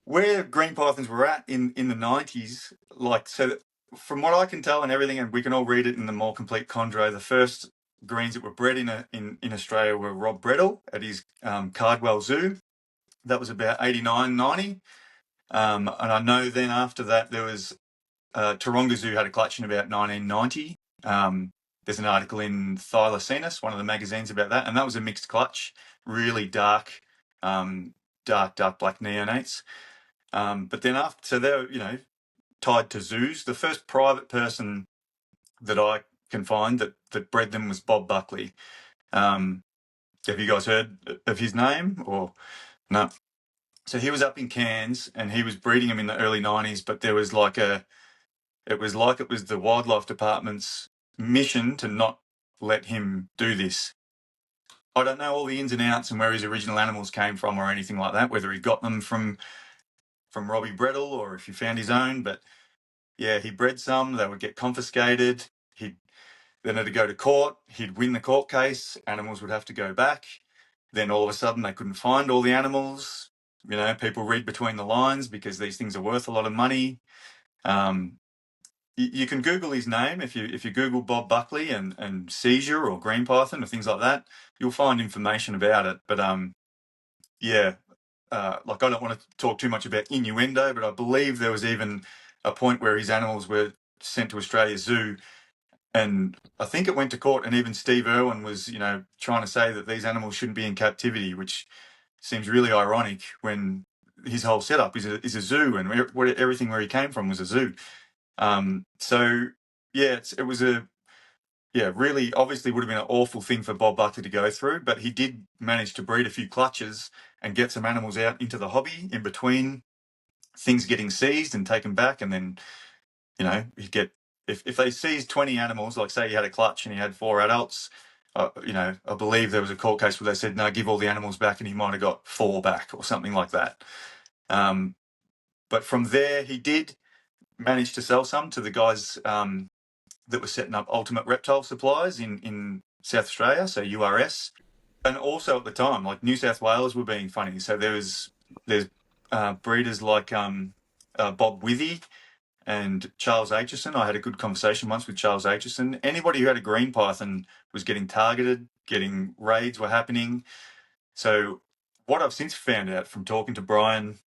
where green pythons were at in the 90s, like, so from what I can tell and everything, and we can all read it in the More Complete Chondro, the first greens that were bred in Australia were Rob Breddle at his Cardwell Zoo. That was about 89, 90. And I know then after that there was Taronga Zoo had a clutch in about 1990. There's an article in Thylacinus, one of the magazines, about that, and that was a mixed clutch, really dark black neonates. But then after, so they're, you know, tied to zoos. The first private person that I can find that bred them was Bob Buckley. Have you guys heard of his name or no? So he was up in Cairns and he was breeding them in the early 90s, but there was it was the wildlife department's mission to not let him do this. I don't know all the ins and outs and where his original animals came from or anything like that, whether he got them from Robbie Breddle or if he found his own, but yeah, he bred some, they would get confiscated. Then it'd go to court, he'd win the court case, animals would have to go back. Then all of a sudden they couldn't find all the animals. You know, people read between the lines because these things are worth a lot of money. You can Google his name if you Google Bob Buckley and seizure or green python or things like that, you'll find information about it. But yeah, like I don't want to talk too much about innuendo, but I believe there was even a point where his animals were sent to Australia Zoo, and I think it went to court, and even Steve Irwin was, you know, trying to say that these animals shouldn't be in captivity, which seems really ironic when his whole setup is a zoo, and everything where he came from was a zoo. So yeah, it was really obviously would have been an awful thing for Bob Buckley to go through, but he did manage to breed a few clutches and get some animals out into the hobby in between things getting seized and taken back. And then, you know, he'd get, if they seized 20 animals, like say he had a clutch and he had 4 adults, you know, I believe there was a court case where they said, no, give all the animals back, and he might have got 4 back or something like that. But from there, he did manage to sell some to the guys that were setting up Ultimate Reptile Supplies in South Australia, so URS. And also at the time, like New South Wales were being funny. So there's breeders like Bob Withy and Charles Aitchison. I had a good conversation once with Charles Aitchison. Anybody who had a green python was getting targeted, getting raids were happening. So what I've since found out from talking to Brian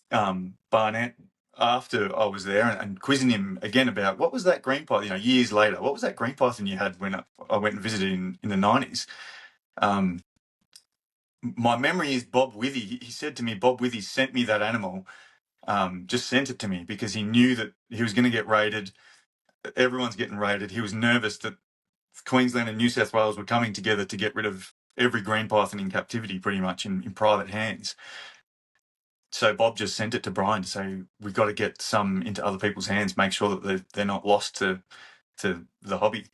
Barnett after I was there and quizzing him again about what was that green python, you know, years later, what was that green python you had when I went and visited in the 90s? My memory is Bob Withy. He said to me, Bob Withy sent me that animal, just sent it to me because he knew that he was going to get raided. Everyone's getting raided. He was nervous that Queensland and New South Wales were coming together to get rid of every green python in captivity pretty much in private hands. So Bob just sent it to Brian to say, we've got to get some into other people's hands, make sure that they're not lost to the hobby.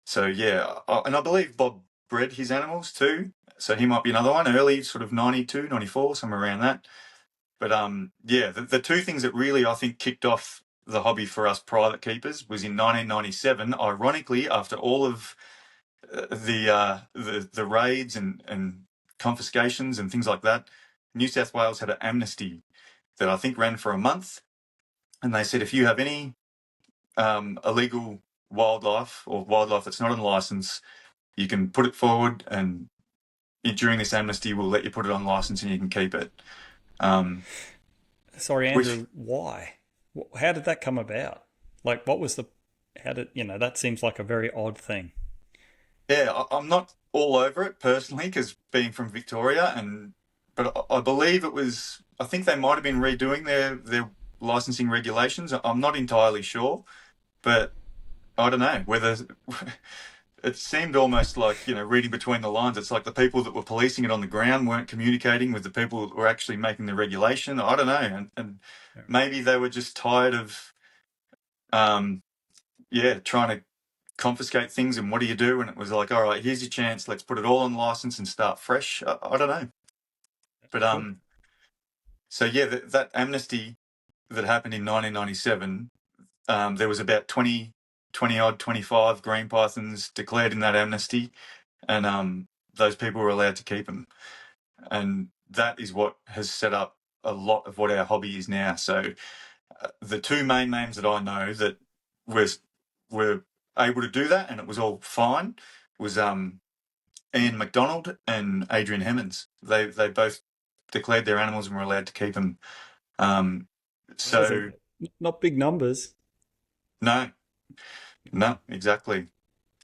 So yeah, and I believe Bob bred his animals too. So he might be another one, early sort of 92, 94, somewhere around that. But yeah, the 2 things that really I think kicked off the hobby for us private keepers was in 1997. Ironically, after all of the raids and confiscations and things like that, New South Wales had an amnesty that I think ran for a month, and they said if you have any illegal wildlife or wildlife that's not on license, you can put it forward, and during this amnesty, we'll let you put it on license and you can keep it. Sorry, Which, Andrew, why? How did that come about? Like, what was the, how did, that seems like a very odd thing. yeah, I'm not all over it personally because being from Victoria, but I believe it was. I think they might have been redoing their licensing regulations. I'm not entirely sure, but I don't know whether it seemed almost like, reading between the lines. It's like the people that were policing it on the ground weren't communicating with the people that were actually making the regulation. I don't know, and maybe they were just tired of, trying to confiscate things. And what do you do? And it was like, all right, here's your chance. Let's put it all on license and start fresh. I don't know, but so yeah, that amnesty that happened in 1997, there was about 20 odd, 25 green pythons declared in that amnesty, and those people were allowed to keep them. And that is what has set up a lot of what our hobby is now. So the two main names that I know that were able to do that, and it was all fine, was Ian McDonald and Adrian Hemmons. They both declared their animals and were allowed to keep them. So Not big numbers. no, exactly.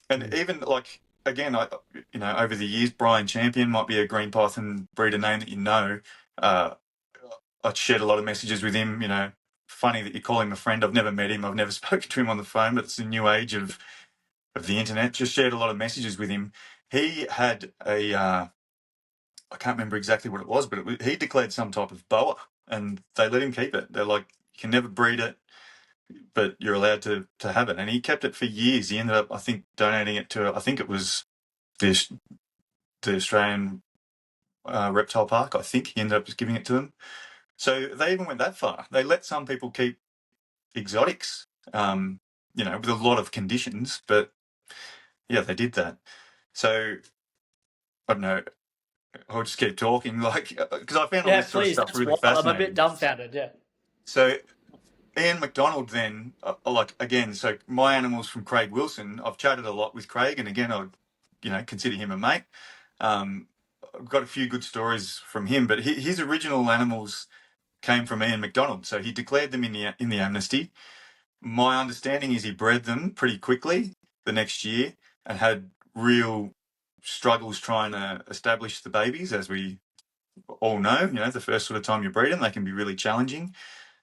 And even like again, over the years, Brian Champion might be a green python breeder name that you know. I shared a lot of messages with him. Funny that you call him a friend. I've never met him. I've never spoken to him on the phone. But it's the new age of the internet. Just shared a lot of messages with him. He had I can't remember exactly what it was, but he declared some type of boa, and they let him keep it. They're like, you can never breed it, but you're allowed to have it. And he kept it for years. He ended up, I think, donating it to, I think it was the Australian Reptile Park. I think he ended up just giving it to them. So they even went that far. They let some people keep exotics, with a lot of conditions, but yeah, they did that. So I don't know. I'll just keep talking, because I found all this sort of please. stuff That's really wild. I'm a bit fascinating. dumbfounded. Yeah. So Ian McDonald then, again, so my animals from Craig Wilson, I've chatted a lot with Craig, and again, I consider him a mate. I've got a few good stories from him, but his original animals came from Ian McDonald, so he declared them in the amnesty. My understanding is he bred them pretty quickly the next year and had real struggles trying to establish the babies, as we all know. The first sort of time you breed them, they can be really challenging.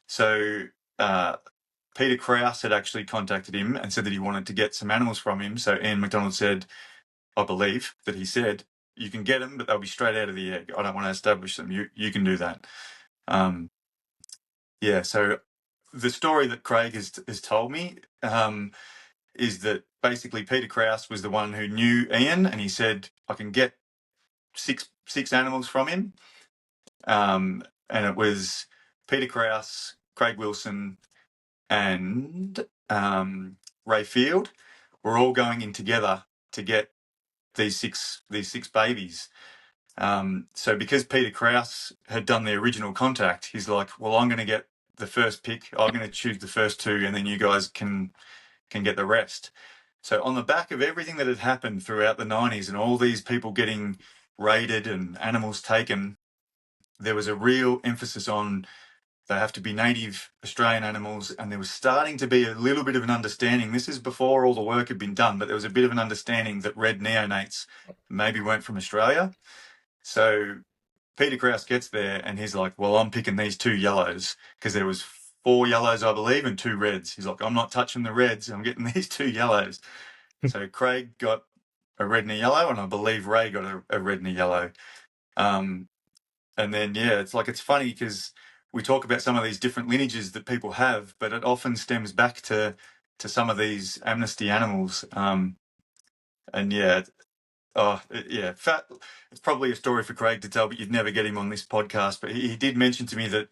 So Peter Krause had actually contacted him and said that he wanted to get some animals from him. So Ian McDonald said, I believe that he said, you can get them, but they'll be straight out of the egg. I don't want to establish them. You can do that. So the story that Craig has told me is that basically Peter Krause was the one who knew Ian, and he said, I can get six animals from him. And it was Peter Krause, Craig Wilson, and Ray Field were all going in together to get these six babies. So because Peter Krause had done the original contact, he's like, well, I'm going to get the first pick. I'm going to choose the first two, and then you guys can get the rest. So on the back of everything that had happened throughout the 90s and all these people getting raided and animals taken, there was a real emphasis on they have to be native Australian animals, and there was starting to be a little bit of an understanding. This is before all the work had been done, but there was a bit of an understanding that red neonates maybe weren't from Australia. So Peter Krause gets there and he's like, well, I'm picking these two yellows, because there was 4 yellows, I believe, and 2 reds. He's like, I'm not touching the reds. I'm getting these 2 yellows. So Craig got a red and a yellow, and I believe Ray got a red and a yellow. And then, it's funny because we talk about some of these different lineages that people have, but it often stems back to some of these amnesty animals. It's probably a story for Craig to tell, but you'd never get him on this podcast. But he did mention to me that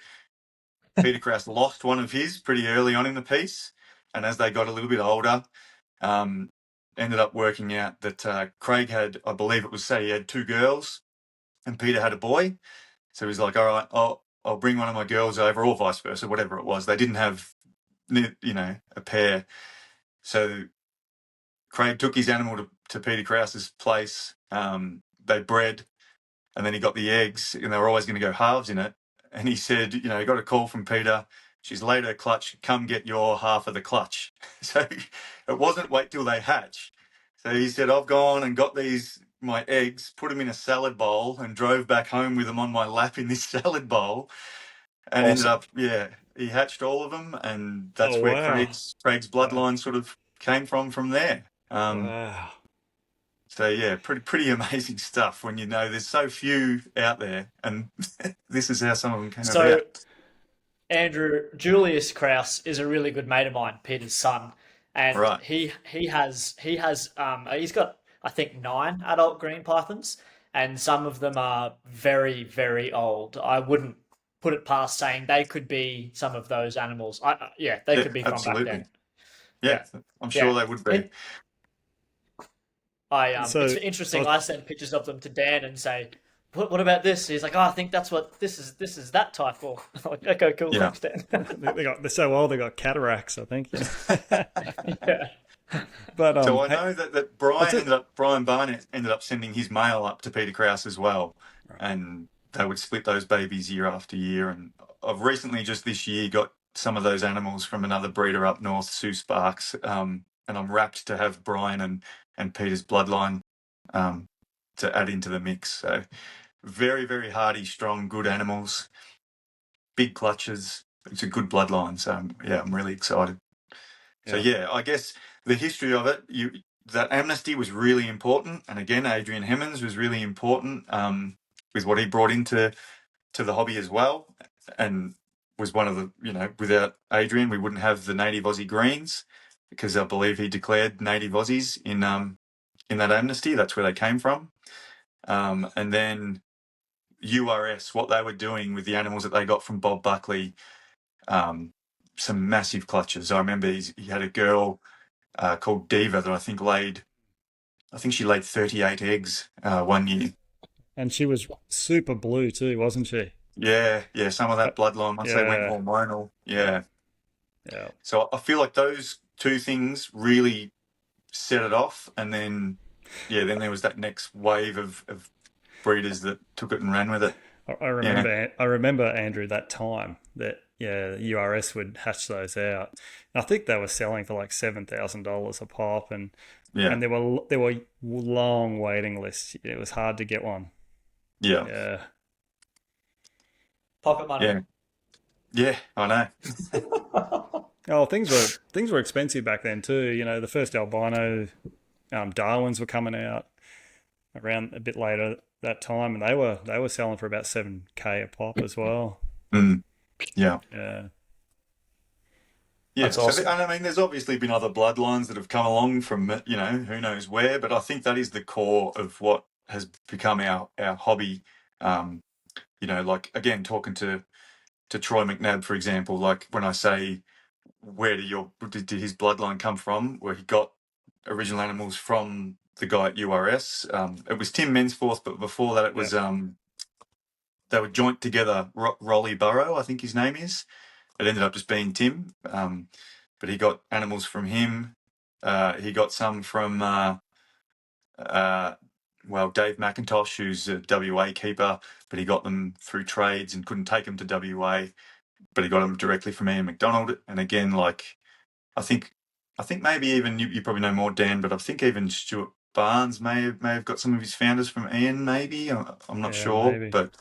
Peter Krause lost one of his pretty early on in the piece, and as they got a little bit older, ended up working out that Craig had, I believe it was, say he had 2 girls, and Peter had a boy. So he's like, all right, I'll bring one of my girls over, or vice versa, whatever it was. They didn't have, a pair. So Craig took his animal to Peter Krause's place. They bred, and then he got the eggs, and they were always going to go halves in it. And he said, he got a call from Peter. She's laid her clutch. Come get your half of the clutch. So it wasn't wait till they hatch. So he said, I've gone and got my eggs, put them in a salad bowl, and drove back home with them on my lap in this salad bowl. And ended up, he hatched all of them, and that's where Craig's bloodline sort of came from there. Wow. So yeah, pretty amazing stuff when there's so few out there, and this is how some of them came about. Andrew, Julius Krause is a really good mate of mine, Peter's son, and Right. he's got, I think, 9 adult green pythons, and some of them are very, very old. I wouldn't put it past saying they could be some of those animals. They could be from back then. Yeah, I'm sure they would be. It's interesting. I send pictures of them to Dan and say, "What about this?" He's like, "Oh, I think that's what this is. This is that type." Or like, okay, cool, thanks, Dan. They're so old they got cataracts, I think. Yeah. But so I know that Brian Barnett ended up sending his male up to Peter Krause as well, and they would split those babies year after year. And I've recently, just this year, got some of those animals from another breeder up north, Sue Sparks, and I'm rapt to have Brian and Peter's bloodline to add into the mix. So very, very hardy, strong, good animals, big clutches. It's a good bloodline. So yeah, I'm really excited. So yeah, I guess the history of it, that amnesty was really important. And again, Adrian Hemmons was really important with what he brought into the hobby as well. And was one of the, without Adrian, we wouldn't have the native Aussie greens, because I believe he declared native Aussies in that amnesty. That's where they came from. And then URS, what they were doing with the animals that they got from Bob Buckley, some massive clutches. I remember he had a girl called Diva that I think she laid 38 eggs one year. And she was super blue too, wasn't she? Yeah, some of that bloodline once they went hormonal. Yeah. So I feel like those 2 things really set it off, and then there was that next wave of breeders that took it and ran with it. I remember Andrew, that time that URS would hatch those out. And I think they were selling for like $7,000 a pop, and there were long waiting lists. It was hard to get one. Yeah. Pocket money. Yeah, I know. Oh, things were expensive back then too. The first albino Darwins were coming out around a bit later that time, and they were selling for about $7,000 a pop as well. Yeah. That's awesome. And I mean, there's obviously been other bloodlines that have come along from who knows where, but I think that is the core of what has become our hobby. Like, again, talking to Troy McNabb, for example, like when I say, where did his bloodline come from? Where he got original animals from the guy at URS. It was Tim Mensforth, but before that it was they were joint together. Rolly Burrow, I think his name is. It ended up just being Tim, but he got animals from him. He got some from Dave McIntosh, who's a WA keeper, but he got them through trades and couldn't take them to WA, but he got them directly from Ian McDonald. And again, like, I think maybe even you probably know more, Dan, but I think even Stuart Barnes may have got some of his founders from Ian. Maybe I'm not sure, maybe. But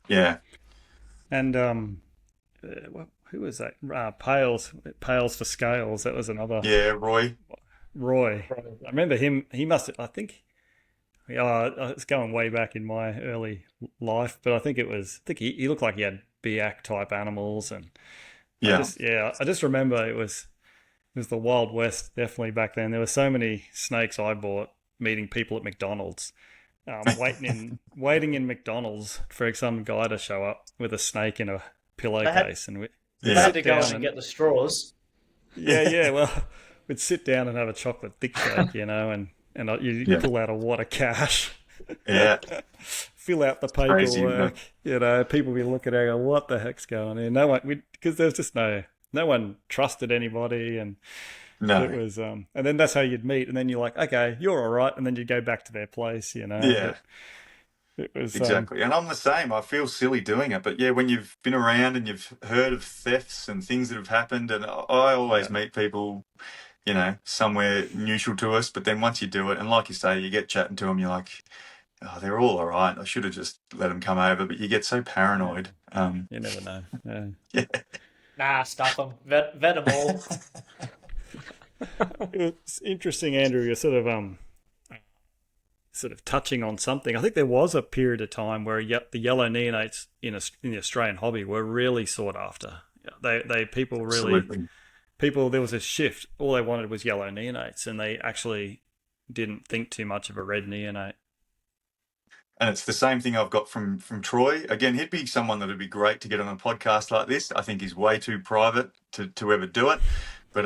yeah. And who was that? Pails for Scales. That was another. Yeah, Roy. I remember him. He must. I think. It's going way back in my early life, but I think he looked like he had Biak type animals, and I just remember it was the Wild West definitely back then. There were so many snakes I bought meeting people at McDonald's, waiting in McDonald's for some guy to show up with a snake in pillowcase, and They we'd Yeah. had sit to go down in and and get the straws. yeah. Well, we'd sit down and have a chocolate thick shake, and you Yeah. pull out a wad of cash, Yeah. fill out the Crazy, isn't paperwork. it? People be looking at it, going, what the heck's going on? No one, because there's just no one trusted anybody, and it No. was, and then that's how you'd meet, and then you're like, okay, you're all right, and then you go back to their place, Yeah. But it was, Exactly. And I'm the same. I feel silly doing it. But yeah, when you've been around and you've heard of thefts and things that have happened, and I always meet people, somewhere neutral to us. But then once you do it, and like you say, you get chatting to them, you're like, oh, they're all right. I should have just let them come over. But you get so paranoid. you never know. Yeah. Yeah. Nah, stuff them. Vet them all. It's interesting, Andrew. You're sort of touching on something. I think there was a period of time where the yellow neonates in the Australian hobby were really sought after. Absolutely. There was a shift. All they wanted was yellow neonates, and they actually didn't think too much of a red neonate. And it's the same thing I've got from Troy. Again, he'd be someone that would be great to get on a podcast like this. I think he's way too private to ever do it. But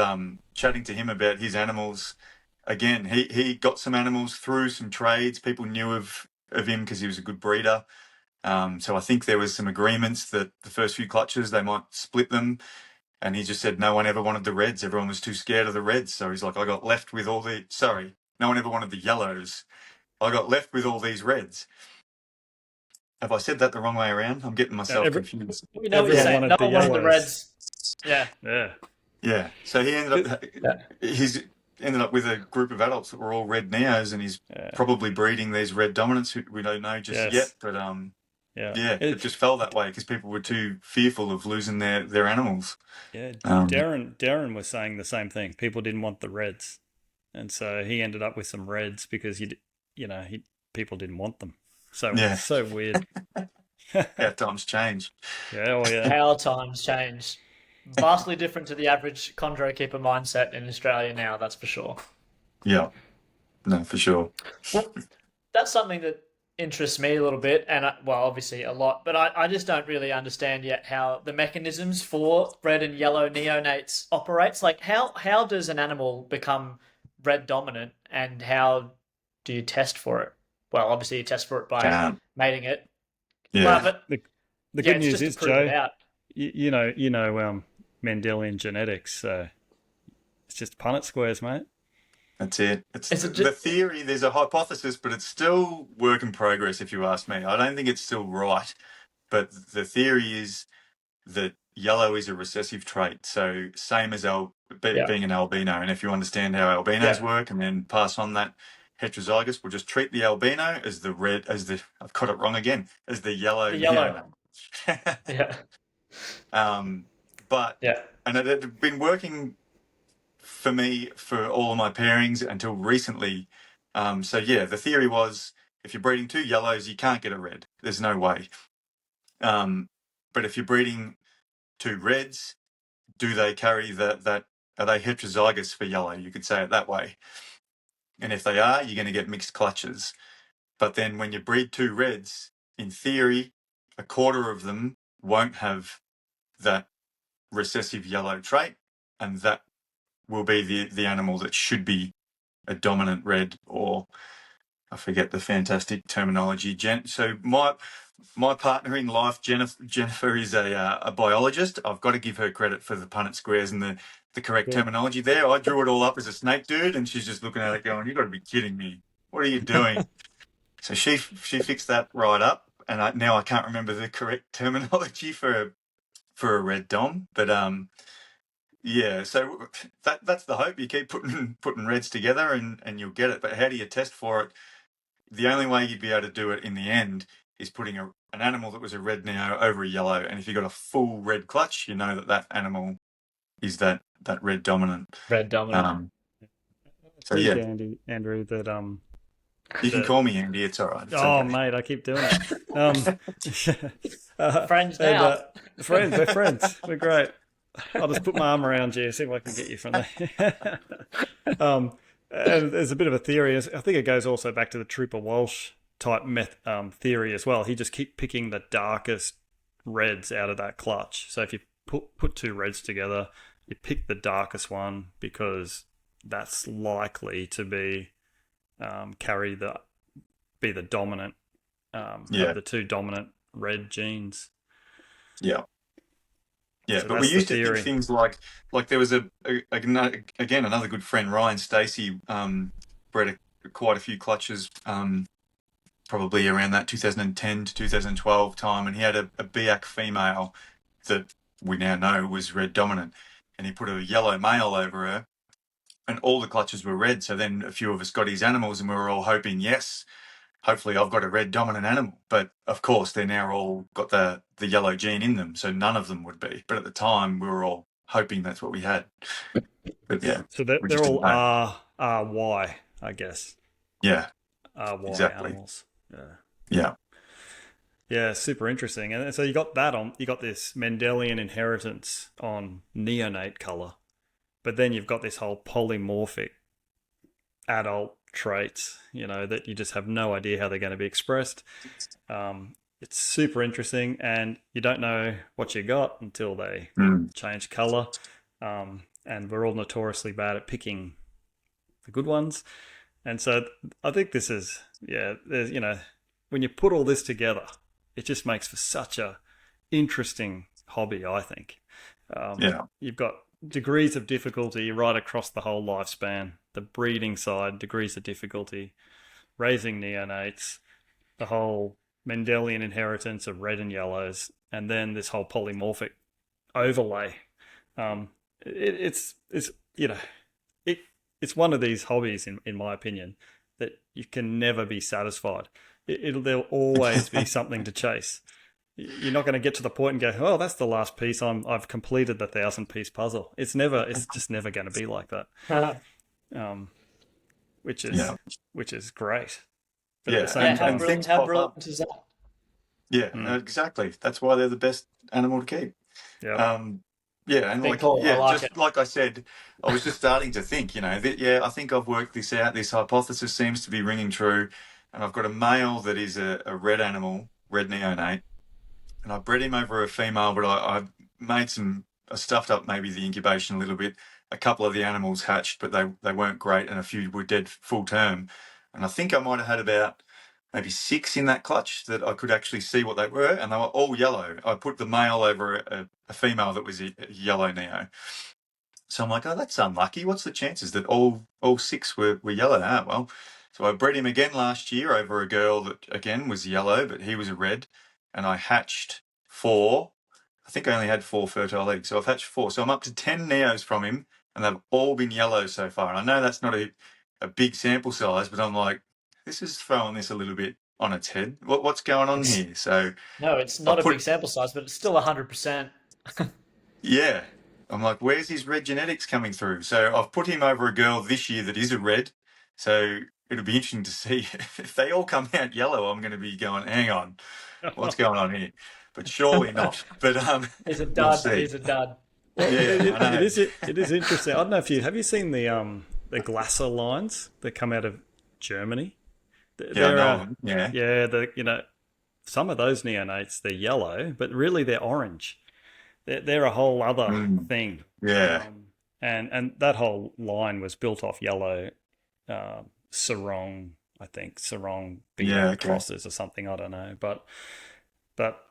chatting to him about his animals, again, he got some animals through some trades. People knew of him because he was a good breeder. So I think there was some agreements that the first few clutches they might split them. And he just said no one ever wanted the reds. Everyone was too scared of the reds. So he's like, no one ever wanted the yellows. I got left with all these reds. Have I said that the wrong way around? I'm getting myself confused. We know what you're saying. No one wanted the reds. Yeah. Yeah. Yeah. So he he's ended up with a group of adults that were all red neos, and he's probably breeding these red dominants who we don't know just yet. But it just fell that way because people were too fearful of losing their animals. Yeah. Darren was saying the same thing. People didn't want the reds, and so he ended up with some reds because people didn't want them. So it's so weird. How times change. How times change. Vastly different to the average chondro keeper mindset in Australia now, that's for sure. Yeah. No, for sure. Well, that's something that interests me a little bit, and obviously a lot, but I just don't really understand yet how the mechanisms for red and yellow neonates operates. Like how does an animal become red dominant, and how do you test for it? Well, obviously you test for it by mating it. Yeah. But the good news is, Joe, you know Mendelian genetics, so it's just Punnett squares, mate. That's it. The theory, there's a hypothesis, but it's still work in progress, if you ask me. I don't think it's still right, but the theory is that yellow is a recessive trait, so same as being an albino. And if you understand how albinos work and then pass on that heterozygous, we'll just treat the albino as I've got it wrong again, as the yellow. Yeah. And it had been working for me for all of my pairings until recently. The theory was if you're breeding two yellows, you can't get a red. There's no way. But if you're breeding two reds, do they carry that? Are they heterozygous for yellow? You could say it that way. And if they are, you're going to get mixed clutches. But then when you breed two reds, in theory, a quarter of them won't have that recessive yellow trait, and that will be the animal that should be a dominant red, or I forget the fantastic terminology. So my partner in life, Jennifer is a biologist. I've got to give her credit for the Punnett squares and the correct terminology there. I drew it all up as a snake dude, and she's just looking at it going, "You've got to be kidding me. What are you doing?" So she fixed that right up, and now I can't remember the correct terminology for a red dom, but so that's the hope. You keep putting reds together and you'll get it. But how do you test for it? The only way you'd be able to do it in the end is putting an animal that was a red neo over a yellow, and if you've got a full red clutch, you know that animal is that red dominant. Red dominant. Andrew, that you can call me Andy. It's all right. It's okay. Mate, I keep doing it. Friends now. We're friends. We're great. I'll just put my arm around you, see if I can get you from there. And there's a bit of a theory. I think it goes also back to the Trooper Walsh type theory as well. He just keep picking the darkest reds out of that clutch. So if you put two reds together, you pick the darkest one because that's likely to be be the dominant have the two dominant red genes. Yeah. Yeah, So but we that's the used to think theory. things like there was again another good friend, Ryan Stacey, bred quite a few clutches, probably around that 2010 to 2012 time, and he had a Biak female that we now know was red dominant, and he put a yellow male over her, and all the clutches were red. So then a few of us got his animals, and we were all hoping, yes, hopefully I've got a red dominant animal. But of course, they're now all got the yellow gene in them, so none of them would be. But at the time, we were all hoping that's what we had. But yeah, So we they're just all didn't know. RY, I guess. Yeah, RY exactly. animals. Yeah. Yeah. Yeah, super interesting. And so you got this Mendelian inheritance on neonate color, but then you've got this whole polymorphic adult traits, that you just have no idea how they're going to be expressed. It's super interesting, and you don't know what you got until they change color. And we're all notoriously bad at picking the good ones. And so I think this is, there's, when you put all this together, it just makes for such a interesting hobby, I think. You've got degrees of difficulty right across the whole lifespan. The breeding side, degrees of difficulty, raising neonates, the whole Mendelian inheritance of red and yellows, and then this whole polymorphic overlay. It's one of these hobbies, in my opinion, that you can never be satisfied. There'll always be something to chase. You're not going to get to the point and go, "Oh, that's the last piece. I've completed the 1,000-piece puzzle." It's just never going to be like that. Which is great. But at the same time, how brilliant is that? Yeah, exactly. That's why they're the best animal to keep. Yeah. And Big call. I like it. like I said, I was just starting to think, I think I've worked this out. This hypothesis seems to be ringing true, and I've got a male that is a red animal, red neonate, and I bred him over a female, but I stuffed up maybe the incubation a little bit. A couple of the animals hatched, but they weren't great, and a few were dead full term. And I think I might have had about maybe 6 in that clutch that I could actually see what they were, and they were all yellow. I put the male over a female that was a yellow neo. So I'm like, oh, that's unlucky. What's the chances that all 6 were yellow? Well, so I bred him again last year over a girl that, again, was yellow, but he was a red, and I hatched 4. I think I only had 4 fertile eggs, so I've hatched 4. So I'm up to 10 neos from him, and they've all been yellow so far. And I know that's not a big sample size, but I'm like, this is throwing this a little bit on its head. What's going on here? So no, it's not a big sample size, but it's still 100%. Yeah. I'm like, where's his red genetics coming through? So I've put him over a girl this year that is a red. So it'll be interesting to see if they all come out yellow. I'm going to be going, hang on, what's going on here? But surely not. But He's a dud. We'll see. He's a dud. It is interesting. I don't know if have you seen the Glasser lines that come out of Germany? Some of those neonates, they're yellow, but really they're orange. They're a whole other thing. Yeah. And that whole line was built off yellow sarong, I think. Sarong crosses or something, I don't know. But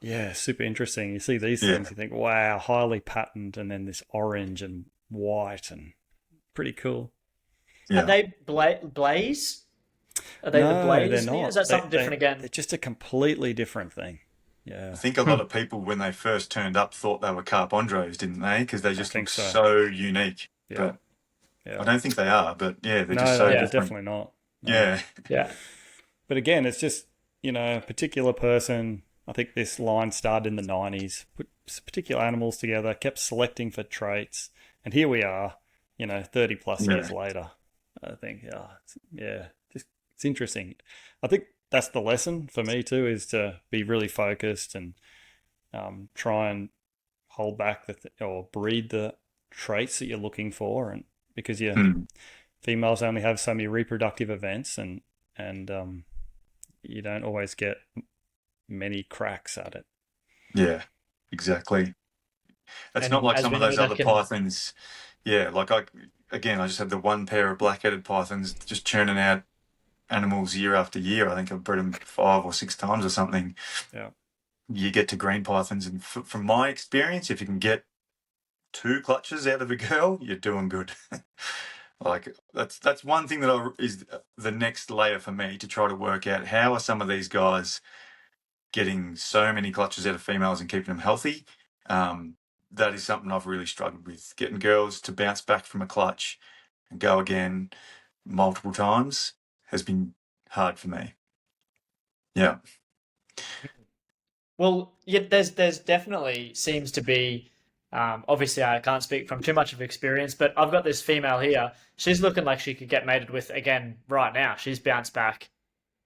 yeah, super interesting. You see these things, you think, wow, highly patterned, and then this orange and white, and pretty cool. Yeah. Are they blaze? Are they the blaze? They're not. Is that something different again? They're just a completely different thing. Yeah. I think a lot of people, when they first turned up, thought they were carpondros, didn't they? Because they just look so unique. Yeah. But I don't think they are, but yeah, they're just so different. Definitely not. No. Yeah. Yeah. But again, it's just, a particular person. I think this line started in the 90s, put particular animals together, kept selecting for traits. And here we are, 30 plus years later. I think, it's interesting. I think that's the lesson for me too, is to be really focused and try and hold back or breed the traits that you're looking for, and because females only have so many reproductive events, and you don't always get many cracks at it. Yeah, exactly. It's not And like as some we of know, those that other can. pythons. Yeah, like I just had the one pair of black-headed pythons just churning out animals year after year. I think I've bred them 5 or 6 times or something. Yeah. You get to green pythons, and from my experience, if you can get 2 clutches out of a girl, you're doing good. Like that's one thing that is the next layer for me to try to work out how are some of these guys getting so many clutches out of females and keeping them healthy. Um, that is something I've really struggled with. Getting girls to bounce back from a clutch and go again multiple times has been hard for me. Yeah. Well, yeah, there's definitely seems to be. Obviously, I can't speak from too much of experience, but I've got this female here. She's looking like she could get mated with again right now. She's bounced back.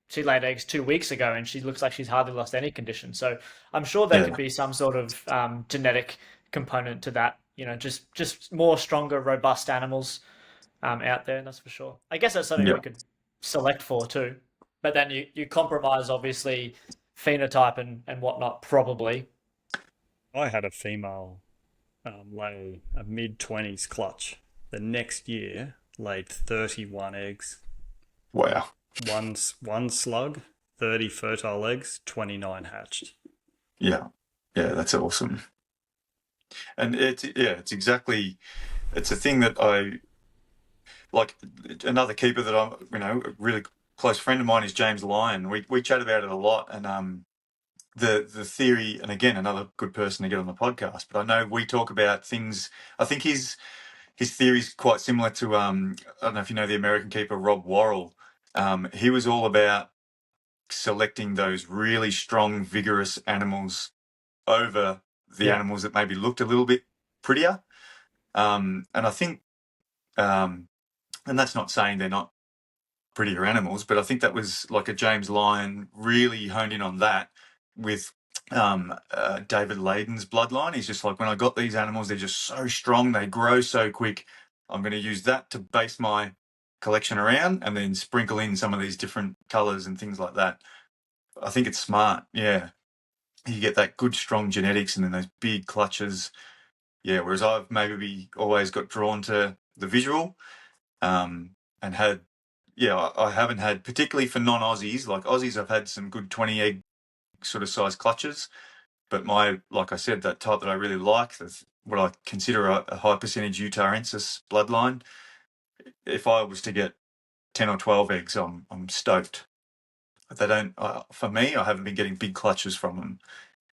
She laid eggs 2 weeks ago, and she looks like she's hardly lost any condition. So I'm sure there could Yeah. be some sort of genetic component to that. You know, just more stronger, robust animals out there, and that's for sure. I guess that's something we Yeah. could select for too. But then you compromise obviously phenotype and whatnot probably. I had a female lay a mid-20s clutch. The next year, laid 31 eggs. Wow. One slug, 30 fertile eggs, 29 hatched. Yeah. Yeah. That's awesome. And it's exactly, it's a thing that I like. Another keeper that I'm, a really close friend of mine is James Lyon. We chat about it a lot, and the theory, and again, another good person to get on the podcast. But I know we talk about things. I think his theory is quite similar to I don't know if you know the American keeper Rob Worrell. He was all about selecting those really strong, vigorous animals over the Yeah. animals that maybe looked a little bit prettier. And I think, and that's not saying they're not prettier animals, but I think that was like a James Lyon really honed in on that with David Layden's bloodline. He's just like, when I got these animals, they're just so strong, they grow so quick. I'm going to use that to base my collection around and then sprinkle in some of these different colors and things like that. I think it's smart. Yeah. You get that good, strong genetics and then those big clutches. Yeah. Whereas I've maybe always got drawn to the visual and had, yeah, I haven't had, particularly for non-Aussies, like Aussies, I've had some good 20 egg sort of size clutches. But like I said, that type that I really like, that's what I consider a high percentage Utarensis bloodline. If I was to get 10 or 12 eggs, I'm stoked. But they don't, for me, I haven't been getting big clutches from them.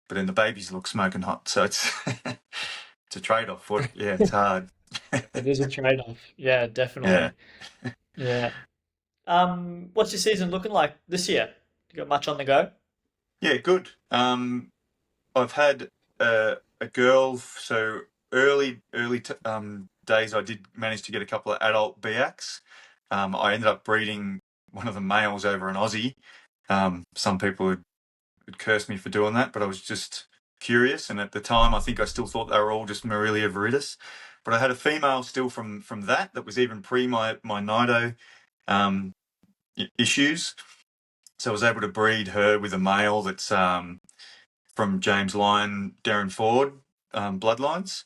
But then the babies look smoking hot. So it's, it's a trade off for it. Yeah, it's hard. It is a trade-off. Yeah, Yeah. definitely. Yeah. What's your season looking like this year? You got much on the go? Yeah, good. I've had a girl, so early days I did manage to get a couple of adult BX. I ended up breeding one of the males over an Aussie. Some people would curse me for doing that, but I was just curious, and at the time I think I still thought they were all just Morelia viridis. But I had a female still from that was even pre my Nido issues. So I was able to breed her with a male that's from James Lyon, Darren Ford bloodlines.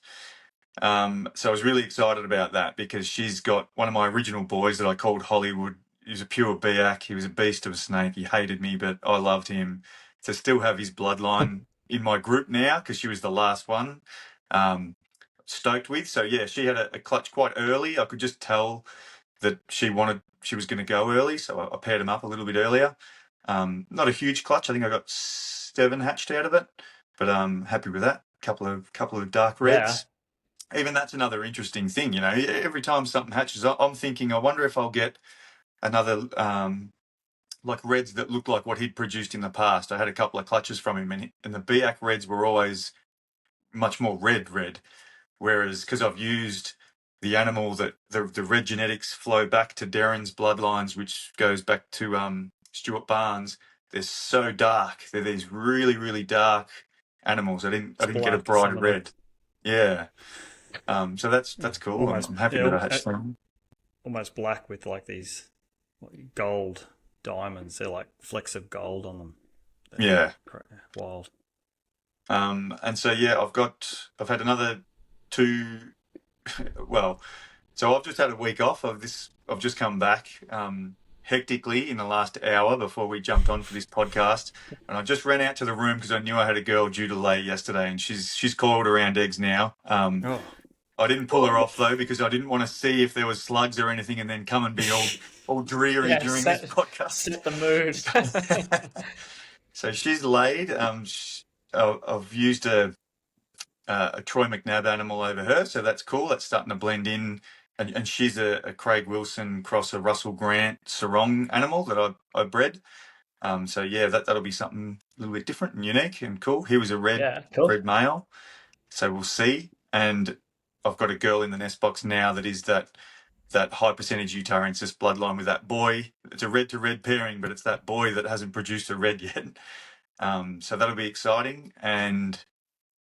So I was really excited about that because she's got one of my original boys that I called Hollywood. He was a pure Biak. He was a beast of a snake. He hated me, but I loved him. To still have his bloodline in my group now, because she was the last one, stoked with. So yeah, she had a clutch quite early. I could just tell that she was going to go early, so I paired them up a little bit earlier. Not a huge clutch. I think I got 7 hatched out of it, but I'm happy with that. Couple of dark Yeah. reds. Even that's another interesting thing. Every time something hatches, I'm thinking, I wonder if I'll get another like reds that look like what he'd produced in the past. I had a couple of clutches from him, and the Biak reds were always much more red. Whereas because I've used the animal that the red genetics flow back to Darren's bloodlines, which goes back to Stuart Barnes. They're so dark. They're these really, really dark animals. I didn't get a Black, some brighter of them. red. Yeah. So that's cool. Almost, I'm happy that I hatched them. almost black with like these gold diamonds. They're like flecks of gold on them. They're Yeah. wild. And so yeah, I've had another two. Well, so I've just had a week off of this. I've just come back hectically in the last hour before we jumped on for this podcast, and I just ran out to the room because I knew I had a girl due to lay yesterday, and she's coiled around eggs now. Oh, I didn't pull her off though because I didn't want to see if there was slugs or anything, and then come and be all dreary Yeah, during this podcast. set the mood. So she's laid. I've used a Troy McNabb animal over her, so that's cool. That's starting to blend in, and she's a Craig Wilson cross a Russell Grant sarong animal that I bred. So yeah, that'll be something a little bit different and unique and cool. He was a red Yeah, cool. male, so we'll see. And I've got a girl in the nest box now that is that high percentage Utarensis bloodline with that boy. It's a red to red pairing, but it's that boy that hasn't produced a red yet. So that'll be exciting. And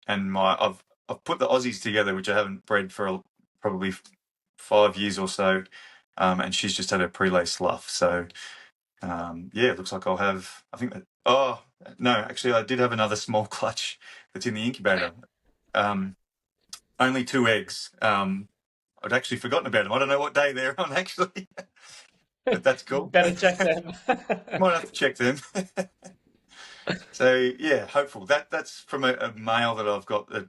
I've put the Aussies together, which I haven't bred for probably 5 years or so, and she's just had a prelay slough. So yeah, it looks like I'll have. I think that. Oh no, actually, I did have another small clutch that's in the incubator. Only 2 eggs. I'd actually forgotten about them. I don't know what day they're on actually, but that's cool. Better check them. Might have to check them. So yeah, hopeful. That's from a male that I've got that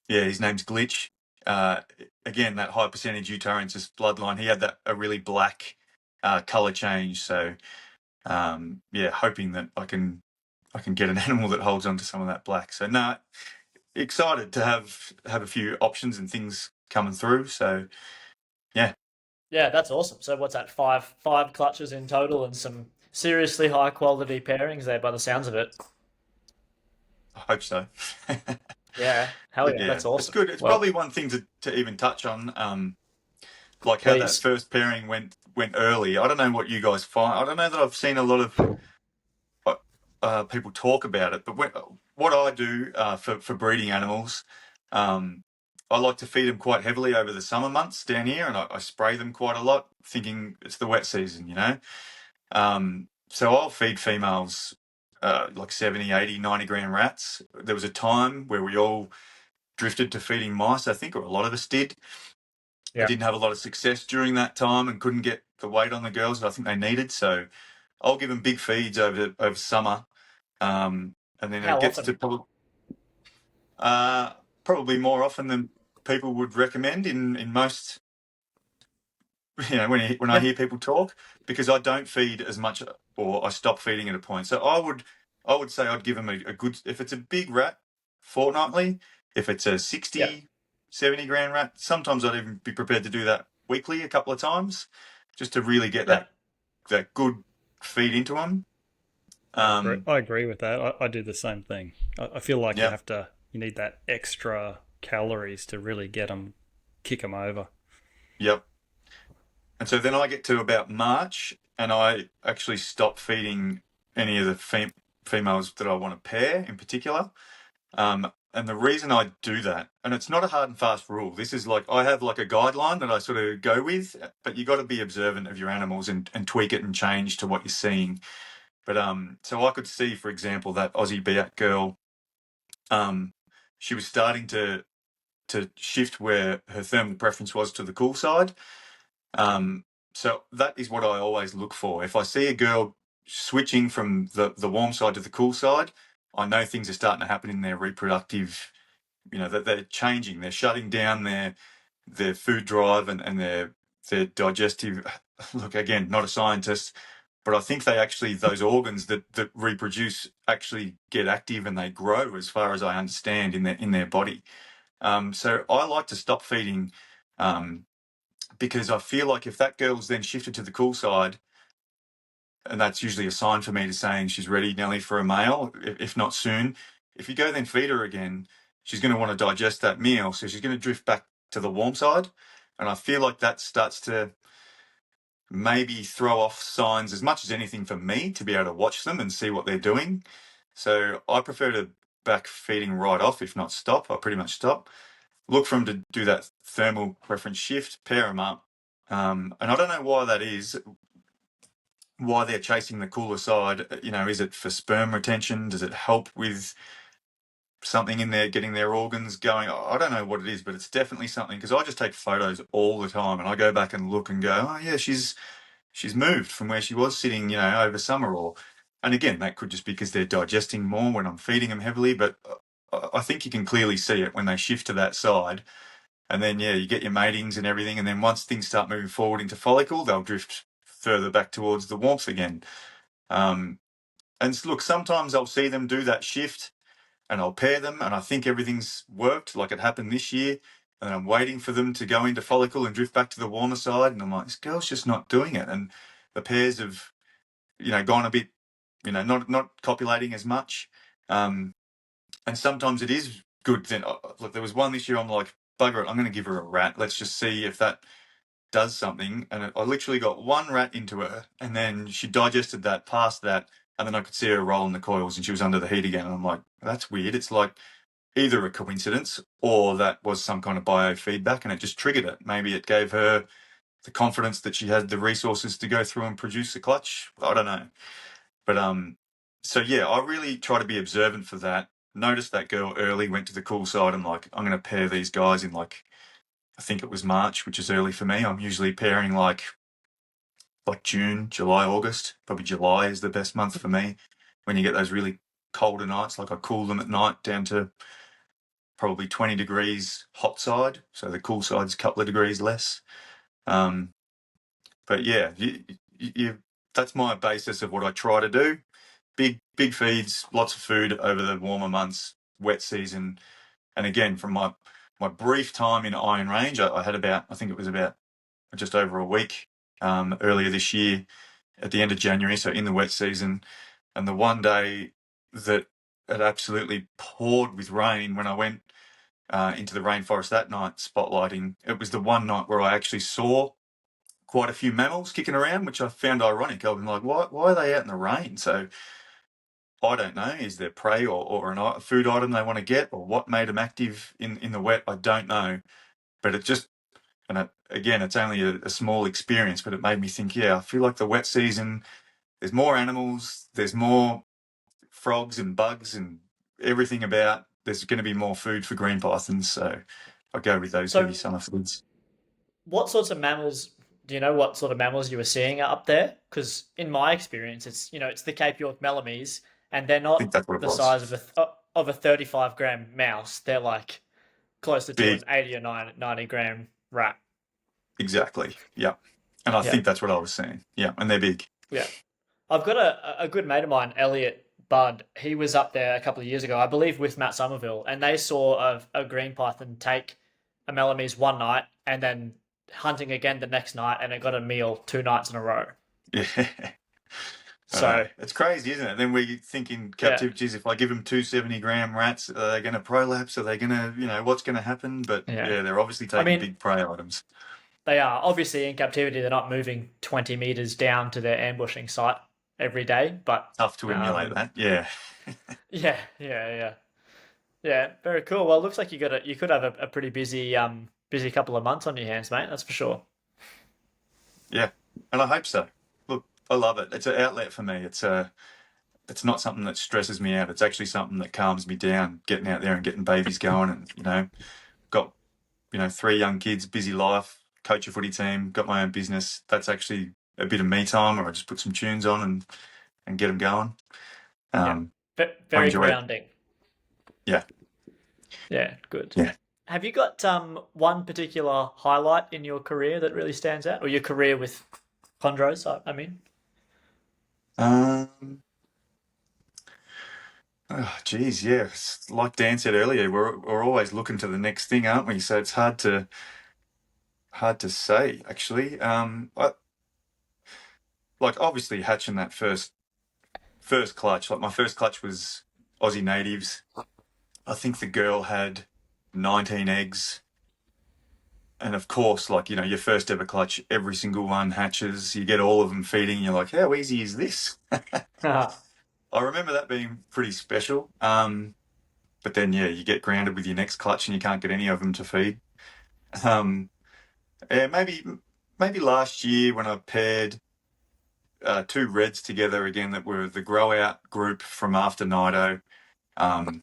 yeah, his name's Glitch. Uh, Again, that high percentage Utarensis bloodline. He had a really black color change. So yeah, hoping that I can get an animal that holds on to some of that black. So no, excited to have a few options and things coming through. So yeah, Yeah, that's awesome. So what's that? Five clutches in total, and some seriously high quality pairings there, by the sounds of it. I hope so. Yeah, hell But yeah, yeah, that's it's awesome. good. It's Well, probably one thing to even touch on. Like how that please. first pairing went early. I don't know what you guys find. I don't know that I've seen a lot of people talk about it, but what I do for breeding animals, I like to feed them quite heavily over the summer months down here, and I spray them quite a lot, thinking it's the wet season, you know. So I'll feed females like 70, 80, 90 gram rats. There was a time where we all drifted to feeding mice, I think, or a lot of us did. I Yeah. didn't have a lot of success during that time and couldn't get the weight on the girls that I think they needed. So I'll give them big feeds over summer, and then it How gets often? to probably more often than people would recommend in most. You know, when I Yeah. hear people talk, because I don't feed as much, or I stop feeding at a point. So I would say I'd give them a good, if it's a big rat, fortnightly. If it's a Yeah. 60, 70 gram rat, sometimes I'd even be prepared to do that weekly a couple of times, just to really get Yeah. that good feed into them. I agree. Um, I agree with that. I do the same thing. I feel like yeah, you need that extra calories to really kick them over. yep. And so then I get to about March, and I actually stop feeding any of the females that I want to pair in particular. And the reason I do that, and it's not a hard and fast rule. This is like I have like a guideline that I sort of go with, but you got to be observant of your animals and tweak it and change to what you're seeing. But so I could see, for example, that Aussie Biak girl. Um, she was starting to shift where her thermal preference was to the cool side. Um, so that is what I always look for. If I see a girl switching from the warm side to the cool side, I know things are starting to happen in their reproductive. You know that they're changing. They're shutting down their food drive and their digestive. Look, again, not a scientist, but I think they actually those organs that reproduce actually get active and they grow, as far as I understand, in their body. So I like to stop feeding. Because I feel like if that girl's then shifted to the cool side, and that's usually a sign for me to saying she's ready, Nelly, for a male, if not soon. If you go then feed her again, she's going to want to digest that meal, so she's going to drift back to the warm side, and I feel like that starts to maybe throw off signs as much as anything for me to be able to watch them and see what they're doing. So I prefer to back feeding right off, if not stop. I pretty much stop. Look for them to do that thermal preference shift, pair them up. And I don't know why that is, why they're chasing the cooler side. You know, is it for sperm retention? Does it help with something in there getting their organs going. I don't know what it is, but it's definitely something, because I just take photos all the time and I go back and look and go, oh yeah, she's moved from where she was sitting, over summer. And again, that could just be because they're digesting more when I'm feeding them heavily, but I think you can clearly see it when they shift to that side. And then, yeah, you get your matings and everything. And then once things start moving forward into follicle, they'll drift further back towards the warmth again. And look, sometimes I'll see them do that shift and I'll pair them and I think everything's worked, like it happened this year. And I'm waiting for them to go into follicle and drift back to the warmer side. And I'm like, this girl's just not doing it. And the pairs have, gone a bit, not copulating as much. And sometimes it is good. Then, look, there was one this year, I'm like, bugger it, I'm going to give her a rat. Let's just see if that does something. And I literally got one rat into her, and then she digested that, past that, and then I could see her rolling the coils, and she was under the heat again. And I'm like, that's weird. It's like either a coincidence or that was some kind of biofeedback, and it just triggered it. Maybe it gave her the confidence that she had the resources to go through and produce a clutch. I don't know. But so yeah, I really try to be observant for that. Noticed that girl early, went to the cool side. I'm like, I'm going to pair these guys in, like, I think it was March, which is early for me. I'm usually pairing like June, July, August. Probably July is the best month for me when you get those really colder nights. Like I cool them at night down to probably 20 degrees hot side. So the cool side's a couple of degrees less. But yeah, that's my basis of what I try to do. Big feeds, lots of food over the warmer months, wet season. And again, from my brief time in Iron Range, I had about, I think it was about just over a week earlier this year at the end of January, so in the wet season. And the one day that it absolutely poured with rain when I went into the rainforest that night spotlighting, it was the one night where I actually saw quite a few mammals kicking around, which I found ironic. I was like, why are they out in the rain? So I don't know. Is there prey or a food item they want to get, or what made them active in the wet? I don't know. But it just, again, it's only a small experience, but it made me think, yeah, I feel like the wet season, there's more animals, there's more frogs and bugs and everything about. There's going to be more food for green pythons, so I'll go with those heavy So, summer foods. what sorts of mammals? Do you know what sort of mammals you were seeing up there? Because in my experience, it's the Cape York Melomys, and they're I think not that's what it the was. size of a 35-gram mouse. They're like closer to Big, an 80 or 90-gram rat. exactly. Yeah. And I Yeah, think that's what I was saying. Yeah, and they're big. yeah. I've got a good mate of mine, Elliot Budd. He was up there a couple of years ago, I believe, with Matt Somerville, and they saw a green python take a Melamese one night and then hunting again the next night, and it got a meal 2 nights in a row. Yeah. I know. So It's crazy, isn't it? Then we think in yeah, captivity, geez, if I give them 270-gram rats, are they going to prolapse? Are they going to, what's going to happen? But yeah. yeah, they're obviously I taking mean, big prey items. they are obviously in captivity. They're not moving 20 meters down to their ambushing site every day, but Tough to emulate that. Yeah. yeah. Yeah, very cool. Well, it looks like you could have a pretty busy couple of months on your hands, mate. That's for sure. Yeah. And I hope so. Look, I love it. It's an outlet for me. It's not something that stresses me out. It's actually something that calms me down, getting out there and getting babies going. And, got, 3 young kids, busy life, coach a footy team, got my own business. That's actually a bit of me time, or I just put some tunes on and get them going. Yeah, I very enjoy it. grounding. Yeah. Yeah, good. Yeah. Have you got one particular highlight in your career that really stands out, or your career with chondros? I mean, Um, oh, geez, yeah. It's like Dan said earlier, we're always looking to the next thing, aren't we? So it's hard to say, actually. Like obviously hatching that first clutch. Like my first clutch was Aussie natives. I think the girl had 19 eggs. And of course, like, your first ever clutch, every single one hatches. You get all of them feeding. You're like, how easy is this? I remember that being pretty special. But then, yeah, you get grounded with your next clutch and you can't get any of them to feed. Um, yeah, maybe last year when I paired 2 reds together again that were the grow out group from after Nido. Um,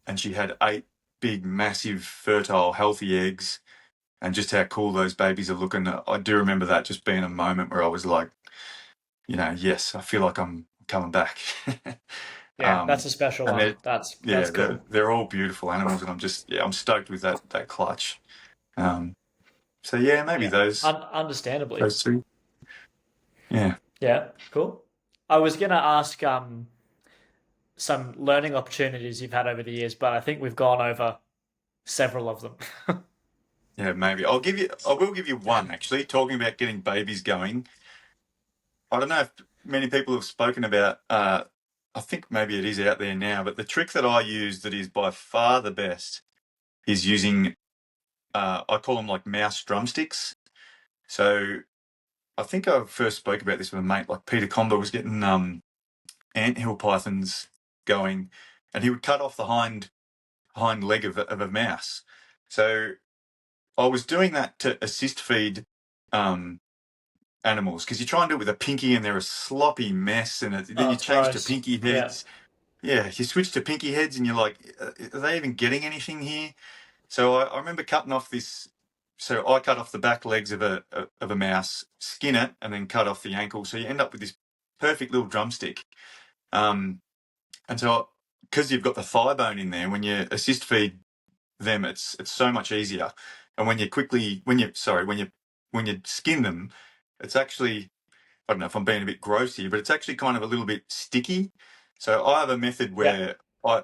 and she had 8 big, massive, fertile, healthy eggs, and just how cool those babies are looking. I do remember that just being a moment where I was like, yes, I feel like I'm coming back. Yeah, that's a special And one. That's cool. they're all beautiful animals, and I'm stoked with that clutch. So yeah, maybe Yeah, understandably. those two. Yeah. Yeah, cool. I was gonna ask some learning opportunities you've had over the years, but I think we've gone over several of them. Yeah, maybe. I will give you one actually. Talking about getting babies going, I don't know if many people have spoken about. I think maybe it is out there now, but the trick that I use that is by far the best is using. I call them like mouse drumsticks. So I think I first spoke about this with a mate. Like Peter Comber was getting anthill pythons going, and he would cut off the hind leg of a mouse. So I was doing that to assist feed animals, because you try and do it with a pinky and they're a sloppy mess, and then Oh, you it's change to gross. pinky Yeah, heads. Yeah, you switch to pinky heads and you're like, are they even getting anything here? So I remember cutting off this. So I cut off the back legs of a mouse, skin it, and then cut off the ankle. So you end up with this perfect little drumstick. And so because you've got the thigh bone in there, when you assist feed them, it's so much easier. And when you skin them, it's actually, I don't know if I'm being a bit gross here, but it's actually kind of a little bit sticky. So I have a method yeah, where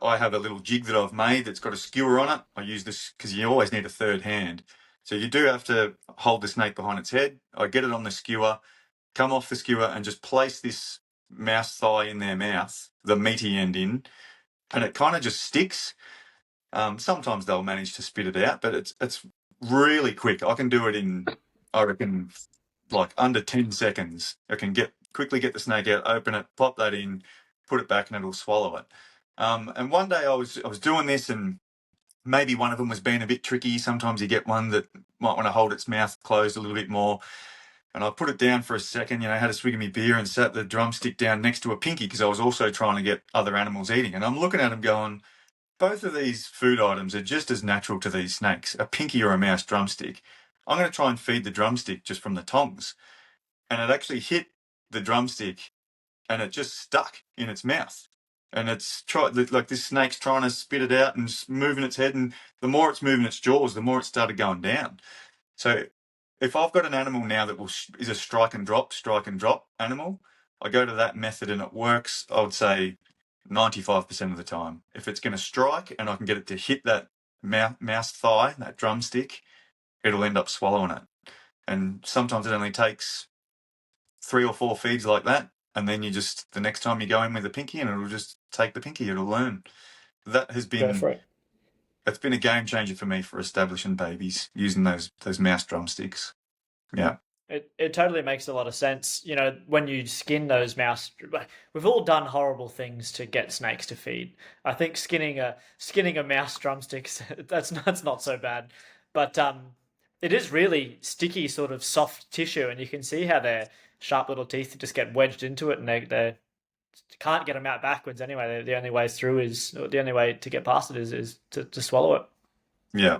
I have a little jig that I've made that's got a skewer on it. I use this because you always need a third hand. So you do have to hold the snake behind its head. I get it on the skewer, come off the skewer, and just place this mouse thigh in their mouth, the meaty end in, and it kind of just sticks. Sometimes they'll manage to spit it out, but it's really quick. I can do it in, I reckon, like under 10 seconds. I can quickly get the snake out, open it, pop that in, put it back, and it'll swallow it. And one day I was doing this, and maybe one of them was being a bit tricky. Sometimes you get one that might want to hold its mouth closed a little bit more. And I put it down for a second, had a swig of my beer and sat the drumstick down next to a pinky, because I was also trying to get other animals eating. And I'm looking at them going, both of these food items are just as natural to these snakes, a pinky or a mouse drumstick. I'm going to try and feed the drumstick just from the tongs. And it actually hit the drumstick and it just stuck in its mouth. And like this snake's trying to spit it out and moving its head. And the more it's moving its jaws, the more it started going down. So if I've got an animal now that is a strike and drop animal, I go to that method and it works, I would say 95% of the time. If it's going to strike and I can get it to hit that mouse thigh, that drumstick, it'll end up swallowing it. And sometimes it only takes 3 or 4 feeds like that. And then the next time you go in with a pinky, and it'll just take the pinky, it'll learn. That has go been, for it. it's been a game changer for me for establishing babies using those mouse drumsticks. Yeah. It totally makes a lot of sense. When you skin those mouse, we've all done horrible things to get snakes to feed. I think skinning a mouse drumsticks, that's not so bad, but it is really sticky, sort of soft tissue, and you can see how their sharp little teeth just get wedged into it, and they can't get them out backwards anyway. The only way through the only way to get past it is to swallow it. Yeah.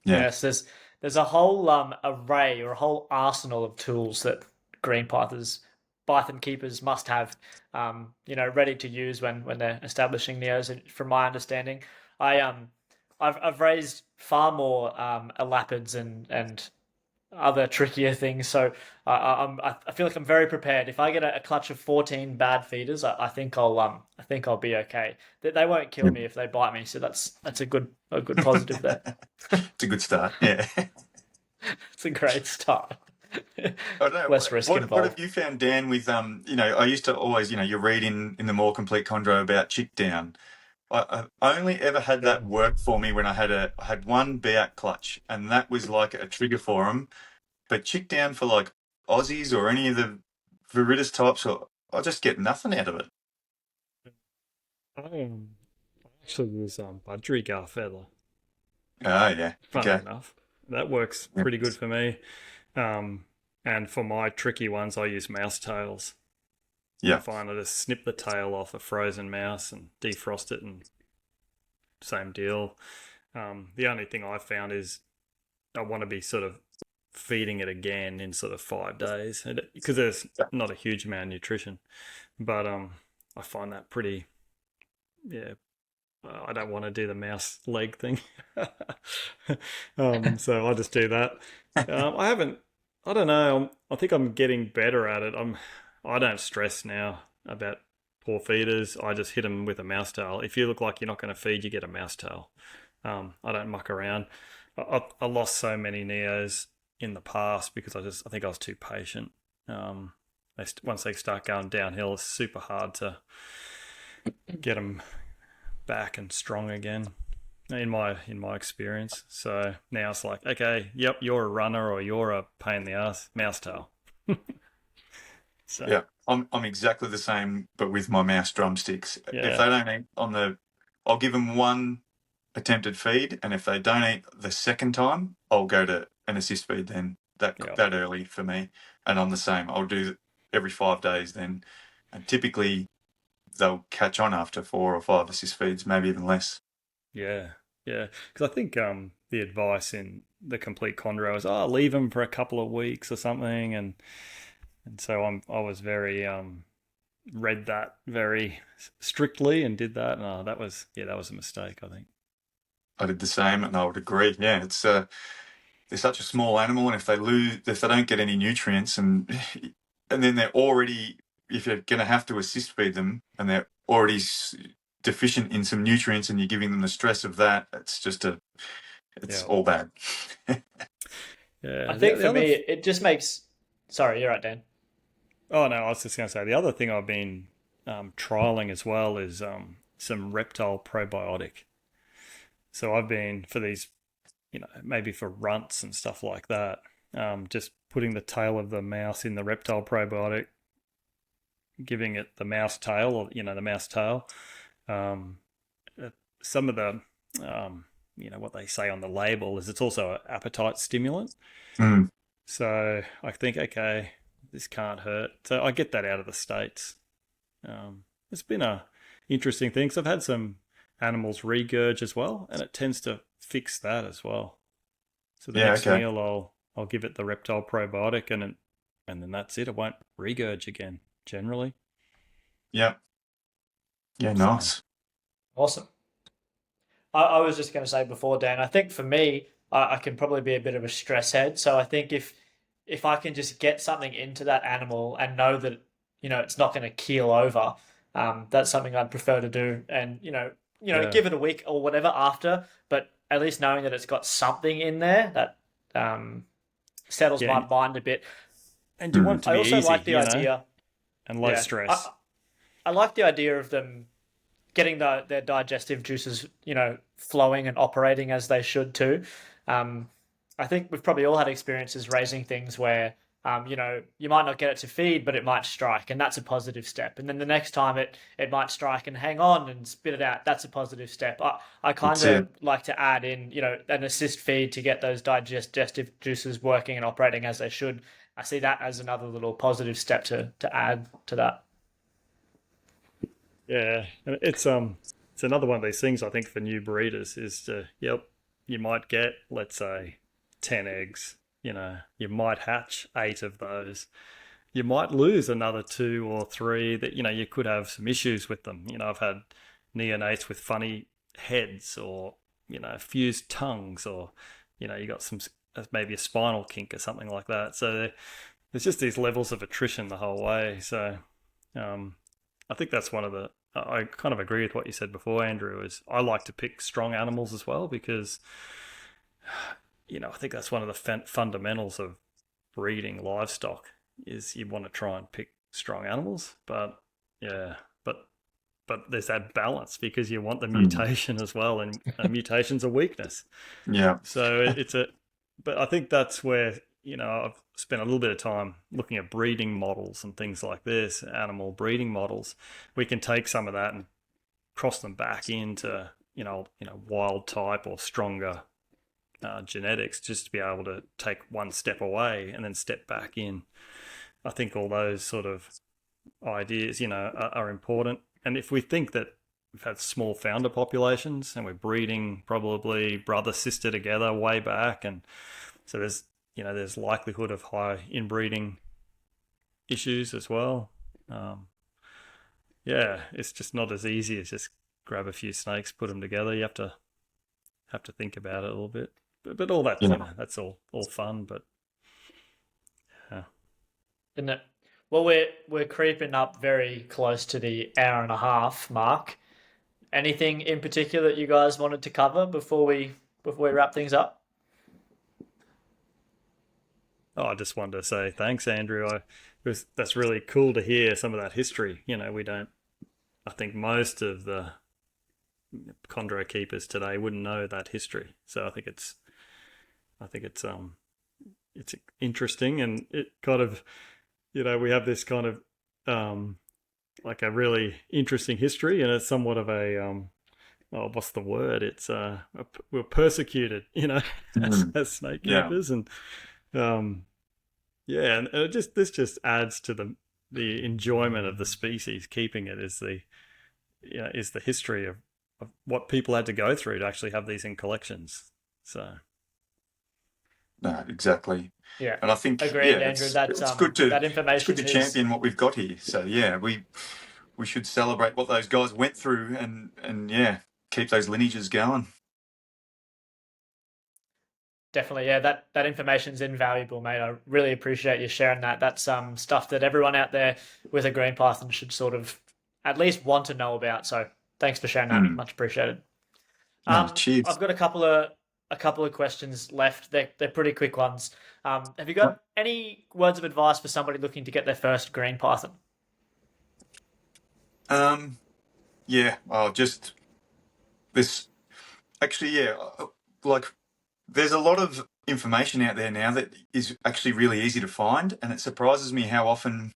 Yeah. Yes, there's a whole array or a whole arsenal of tools that green python keepers must have, ready to use when they're establishing neos. And from my understanding, I've raised far more elapids and other trickier things. So I feel like I'm very prepared. If I get a clutch of 14 bad feeders, I think I'll be okay. They won't kill me if they bite me. So that's a good positive there. It's a good start. Yeah. It's a great start. I don't know. Less risk What involved. have you found, Dan, with I used to always, you read in the More Complete Chondro about chick down. I only ever had that work for me when I had one Biak clutch, and that was like a trigger for them. But chick down for like Aussies or any of the Viridis types, I just get nothing out of it. I actually use budgerigar feather. Oh yeah. Funny Okay. enough, that works pretty good for me. And for my tricky ones, I use mouse tails. I Yeah. find I just snip the tail off a frozen mouse and defrost it, and same deal. The only thing I found is I want to be sort of feeding it again in sort of 5 days, because there's not a huge amount of nutrition. But I find that pretty, yeah. I don't want to do the mouse leg thing, so I just do that. I haven't. I don't know. I think I'm getting better at it. I don't stress now about poor feeders. I just hit them with a mouse tail. If you look like you're not going to feed, you get a mouse tail. I don't muck around. I lost so many neos in the past because I think I was too patient. Once they start going downhill, it's super hard to get them back and strong again, in my experience. So now it's like, okay, yep, you're a runner or you're a pain in the ass, mouse tail. So Yeah, I'm exactly the same, but with my mouse drumsticks. If yeah, they don't eat I'll give them one attempted feed, and if they don't eat the second time, I'll go to an assist feed then. yeah, That early for me, and I'm the same. I'll do every 5 days then, and typically they'll catch on after 4 or 5 assist feeds, maybe even less. yeah, yeah. Because I think the advice in the complete chondro is, oh, leave them for a couple of weeks or something, and so I was very read that very strictly and did that, and that was a mistake, I think. I did the same, and I would agree. Yeah, it's they're such a small animal, and if they don't get any nutrients, and then they're already, if you're going to have to assist feed them, and they're already deficient in some nutrients, and you're giving them the stress of that, it's Yeah, all bad. yeah. I The, think the for other me, it just makes. Sorry, you're right, Dan. Oh no, I was just going to say the other thing I've been trialing as well is some reptile probiotic. So I've been for these, maybe for runts and stuff like that, just putting the tail of the mouse in the reptile probiotic, giving it the mouse tail, or the mouse tail. Um, some of the, what they say on the label is it's also an appetite stimulant. Mm. So I think, okay, this can't hurt. So I get that out of the States. It's been a interesting thing. So I've had some animals regurge as well, and it tends to fix that as well. So the Yeah, next okay. meal, I'll give it the reptile probiotic, and then that's it. It won't regurge again generally. Yeah, yeah, So nice. Awesome. I was just going to say before, Dan, I think for me, I can probably be a bit of a stress head. So I think if I can just get something into that animal and know that it's not going to keel over, that's something I'd prefer to do. And yeah, give it a week or whatever after, but at least knowing that it's got something in there that settles yeah, my mind a bit. and you want Mm. it to I be also easy, like the idea. and low Yeah, stress. I like the idea of them getting their digestive juices, flowing and operating as they should too. Um, I think we've probably all had experiences raising things where, you might not get it to feed, but it might strike, and that's a positive step. And then the next time it might strike and hang on and spit it out. That's a positive step. I kind That's of it. like to add in, an assist feed to get those digestive juices working and operating as they should. I see that as another little positive step to add to that. Yeah, and it's another one of these things I think for new breeders is to, yep, you might get, let's say, 10 eggs. You might hatch 8 of those. You might lose another 2 or 3 that you could have some issues with them. I've had neonates with funny heads, or fused tongues, or you got some, maybe a spinal kink or something like that. So there's just these levels of attrition the whole way. So um, I think that's one of the. I kind of agree with what you said before, Andrew. Is I like to pick strong animals as well, because I think that's one of the fundamentals of breeding livestock is you want to try and pick strong animals. But yeah, but there's that balance, because you want the Mm. mutation as well, and a mutation's a weakness. Yeah. So but I think that's where, I've spent a little bit of time looking at breeding models and things like this, animal breeding models. We can take some of that and cross them back into, wild type or stronger genetics, just to be able to take one step away and then step back in. I think all those sort of ideas, are important. And if we think that we've had small founder populations and we're breeding probably brother sister together way back, and so there's likelihood of high inbreeding issues as well. It's just not as easy as just grab a few snakes, put them together. You have to think about it a little bit. But all that, that's all fun. But Isn't it? Well, we're creeping up very close to the hour and a half mark. Anything in particular that you guys wanted to cover before we wrap things up? I just wanted to say thanks, Andrew. That's really cool to hear some of that history. We don't. I think most of the chondro keepers today wouldn't know that history. So I think it's interesting, and it kind of, we have this kind of like a really interesting history, and it's somewhat of a what's the word? It's we're persecuted, as snake keepers, and and this just adds to the enjoyment of the species. Keeping it is the history of what people had to go through to actually have these in collections. So No, exactly. Yeah, And I think agreed, Andrew. it's good to that information champion what we've got here. So yeah, we should celebrate what those guys went through, and keep those lineages going. Definitely, yeah. That information's invaluable, mate. I really appreciate you sharing that. That's stuff that everyone out there with a green python should sort of at least want to know about. So thanks for sharing that. Much appreciated. Cheers. I've got a couple of questions left. They're pretty quick ones. Have you got any words of advice for somebody looking to get their first green python? Just this. Actually, like there's a lot of information out there now that is actually really easy to find, and it surprises me how often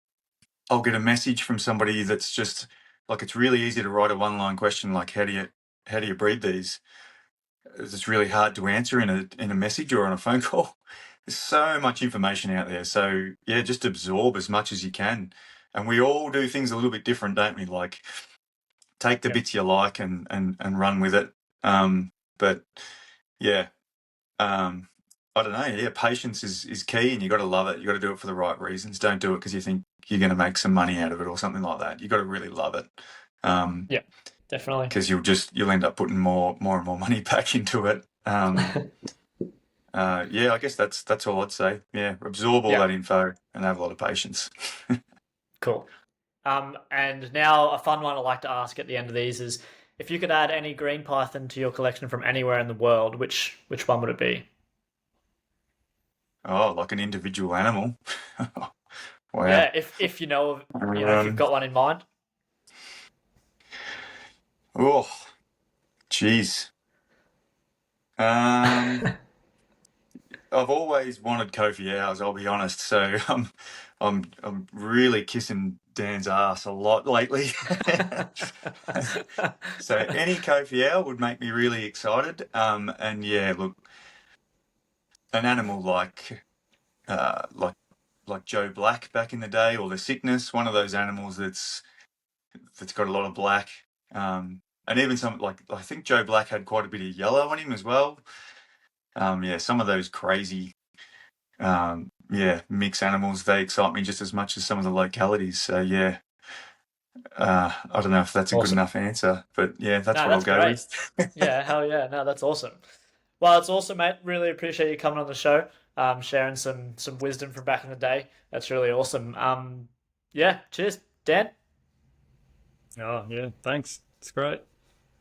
I'll get a message from somebody that's just like, it's really easy to write a one-line question like, how do you breed these? It's really hard to answer in a message or on a phone call. There's so much information out there. So yeah, just absorb as much as you can. And we all do things a little bit different, don't we? Like take the bits you like and run with it. But yeah, I don't know. Yeah, patience is key, and you got to love it. You got to do it for the right reasons. Don't do it because you think you're going to make some money out of it or something like that. You got to really love it. Yeah, definitely. Because you'll end up putting more and more money back into it. I guess that's all I'd say. Yeah, absorb all that info and have a lot of patience. Cool. And now a fun one I like to ask at the end of these is, if you could add any green python to your collection from anywhere in the world, which one would it be? Oh, like an individual animal. Wow. Yeah, if you know, if you've got one in mind. Oh, geez. I've always wanted Kofi owls, I'll be honest. So I'm really kissing Dan's ass a lot lately. So any Kofi owl would make me really excited. And yeah, look, an animal like Joe Black back in the day, or the Sickness, one of those animals that's got a lot of black. And even some, like, I think Joe Black had quite a bit of yellow on him as well. Some of those crazy, mix animals, they excite me just as much as some of the localities. So yeah, I don't know if that's a good enough answer, but yeah, that's what I'll go with. Yeah, hell yeah. No, that's awesome. Well, it's awesome, mate. Really appreciate you coming on the show, sharing some wisdom from back in the day. That's really awesome. Cheers, Dan. Oh, yeah, thanks. It's great.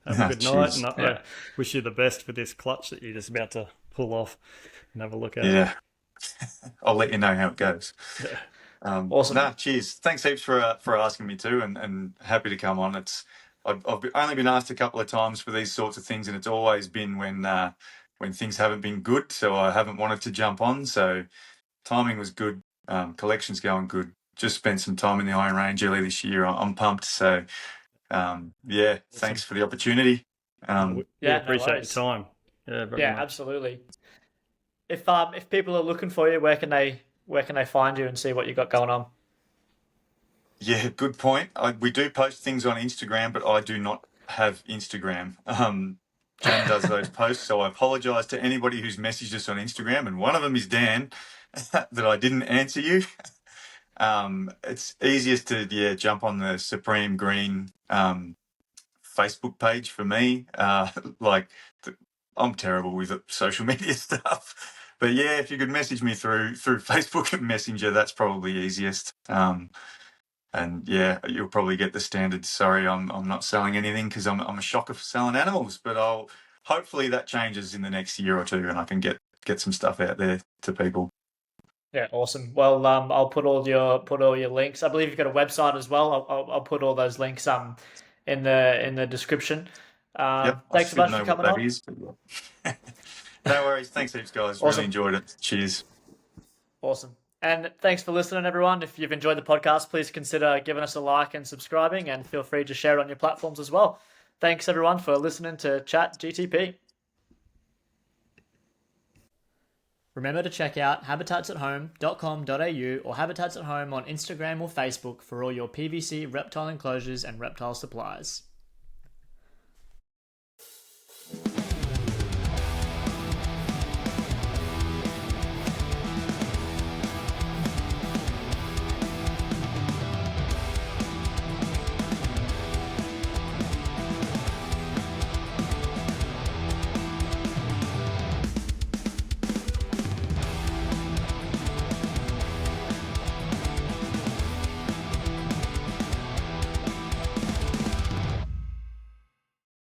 Have a good night, and I wish you the best for this clutch that you're just about to pull off and have a look at. Yeah. I'll let you know how it goes. Yeah. Awesome. Cheers. Thanks heaps for asking me to, and happy to come on. I've only been asked a couple of times for these sorts of things, and it's always been when things haven't been good, so I haven't wanted to jump on. So timing was good. Collection's going good. Just spent some time in the Iron Range earlier this year. I'm pumped. So awesome. Thanks for the opportunity. We appreciate your time. Yeah, very much. Absolutely. If people are looking for you, where can they find you and see what you got going on? Yeah, good point. We do post things on Instagram, but I do not have Instagram. Jan does those posts, so I apologise to anybody who's messaged us on Instagram, and one of them is Dan, that I didn't answer you. It's easiest to jump on the Supreme Green Facebook page for me. Like I'm terrible with social media stuff, but yeah, if you could message me through Facebook and Messenger, that's probably easiest. And yeah, you'll probably get the standard. Sorry, I'm not selling anything because I'm a shocker for selling animals. But I'll hopefully that changes in the next year or two, and I can get some stuff out there to people. Yeah, awesome. Well, I'll put all your links. I believe you've got a website as well. I'll put all those links in the description. Yep, I Thanks so should much for know what coming that on. is. No worries. Thanks heaps, guys. Really Awesome. enjoyed it. Cheers. Awesome. And thanks for listening, everyone. If you've enjoyed the podcast, please consider giving us a like and subscribing, and feel free to share it on your platforms as well. Thanks, everyone, for listening to ChatGTP. Remember to check out habitatsathome.com.au or Habitats at Home on Instagram or Facebook for all your PVC reptile enclosures and reptile supplies.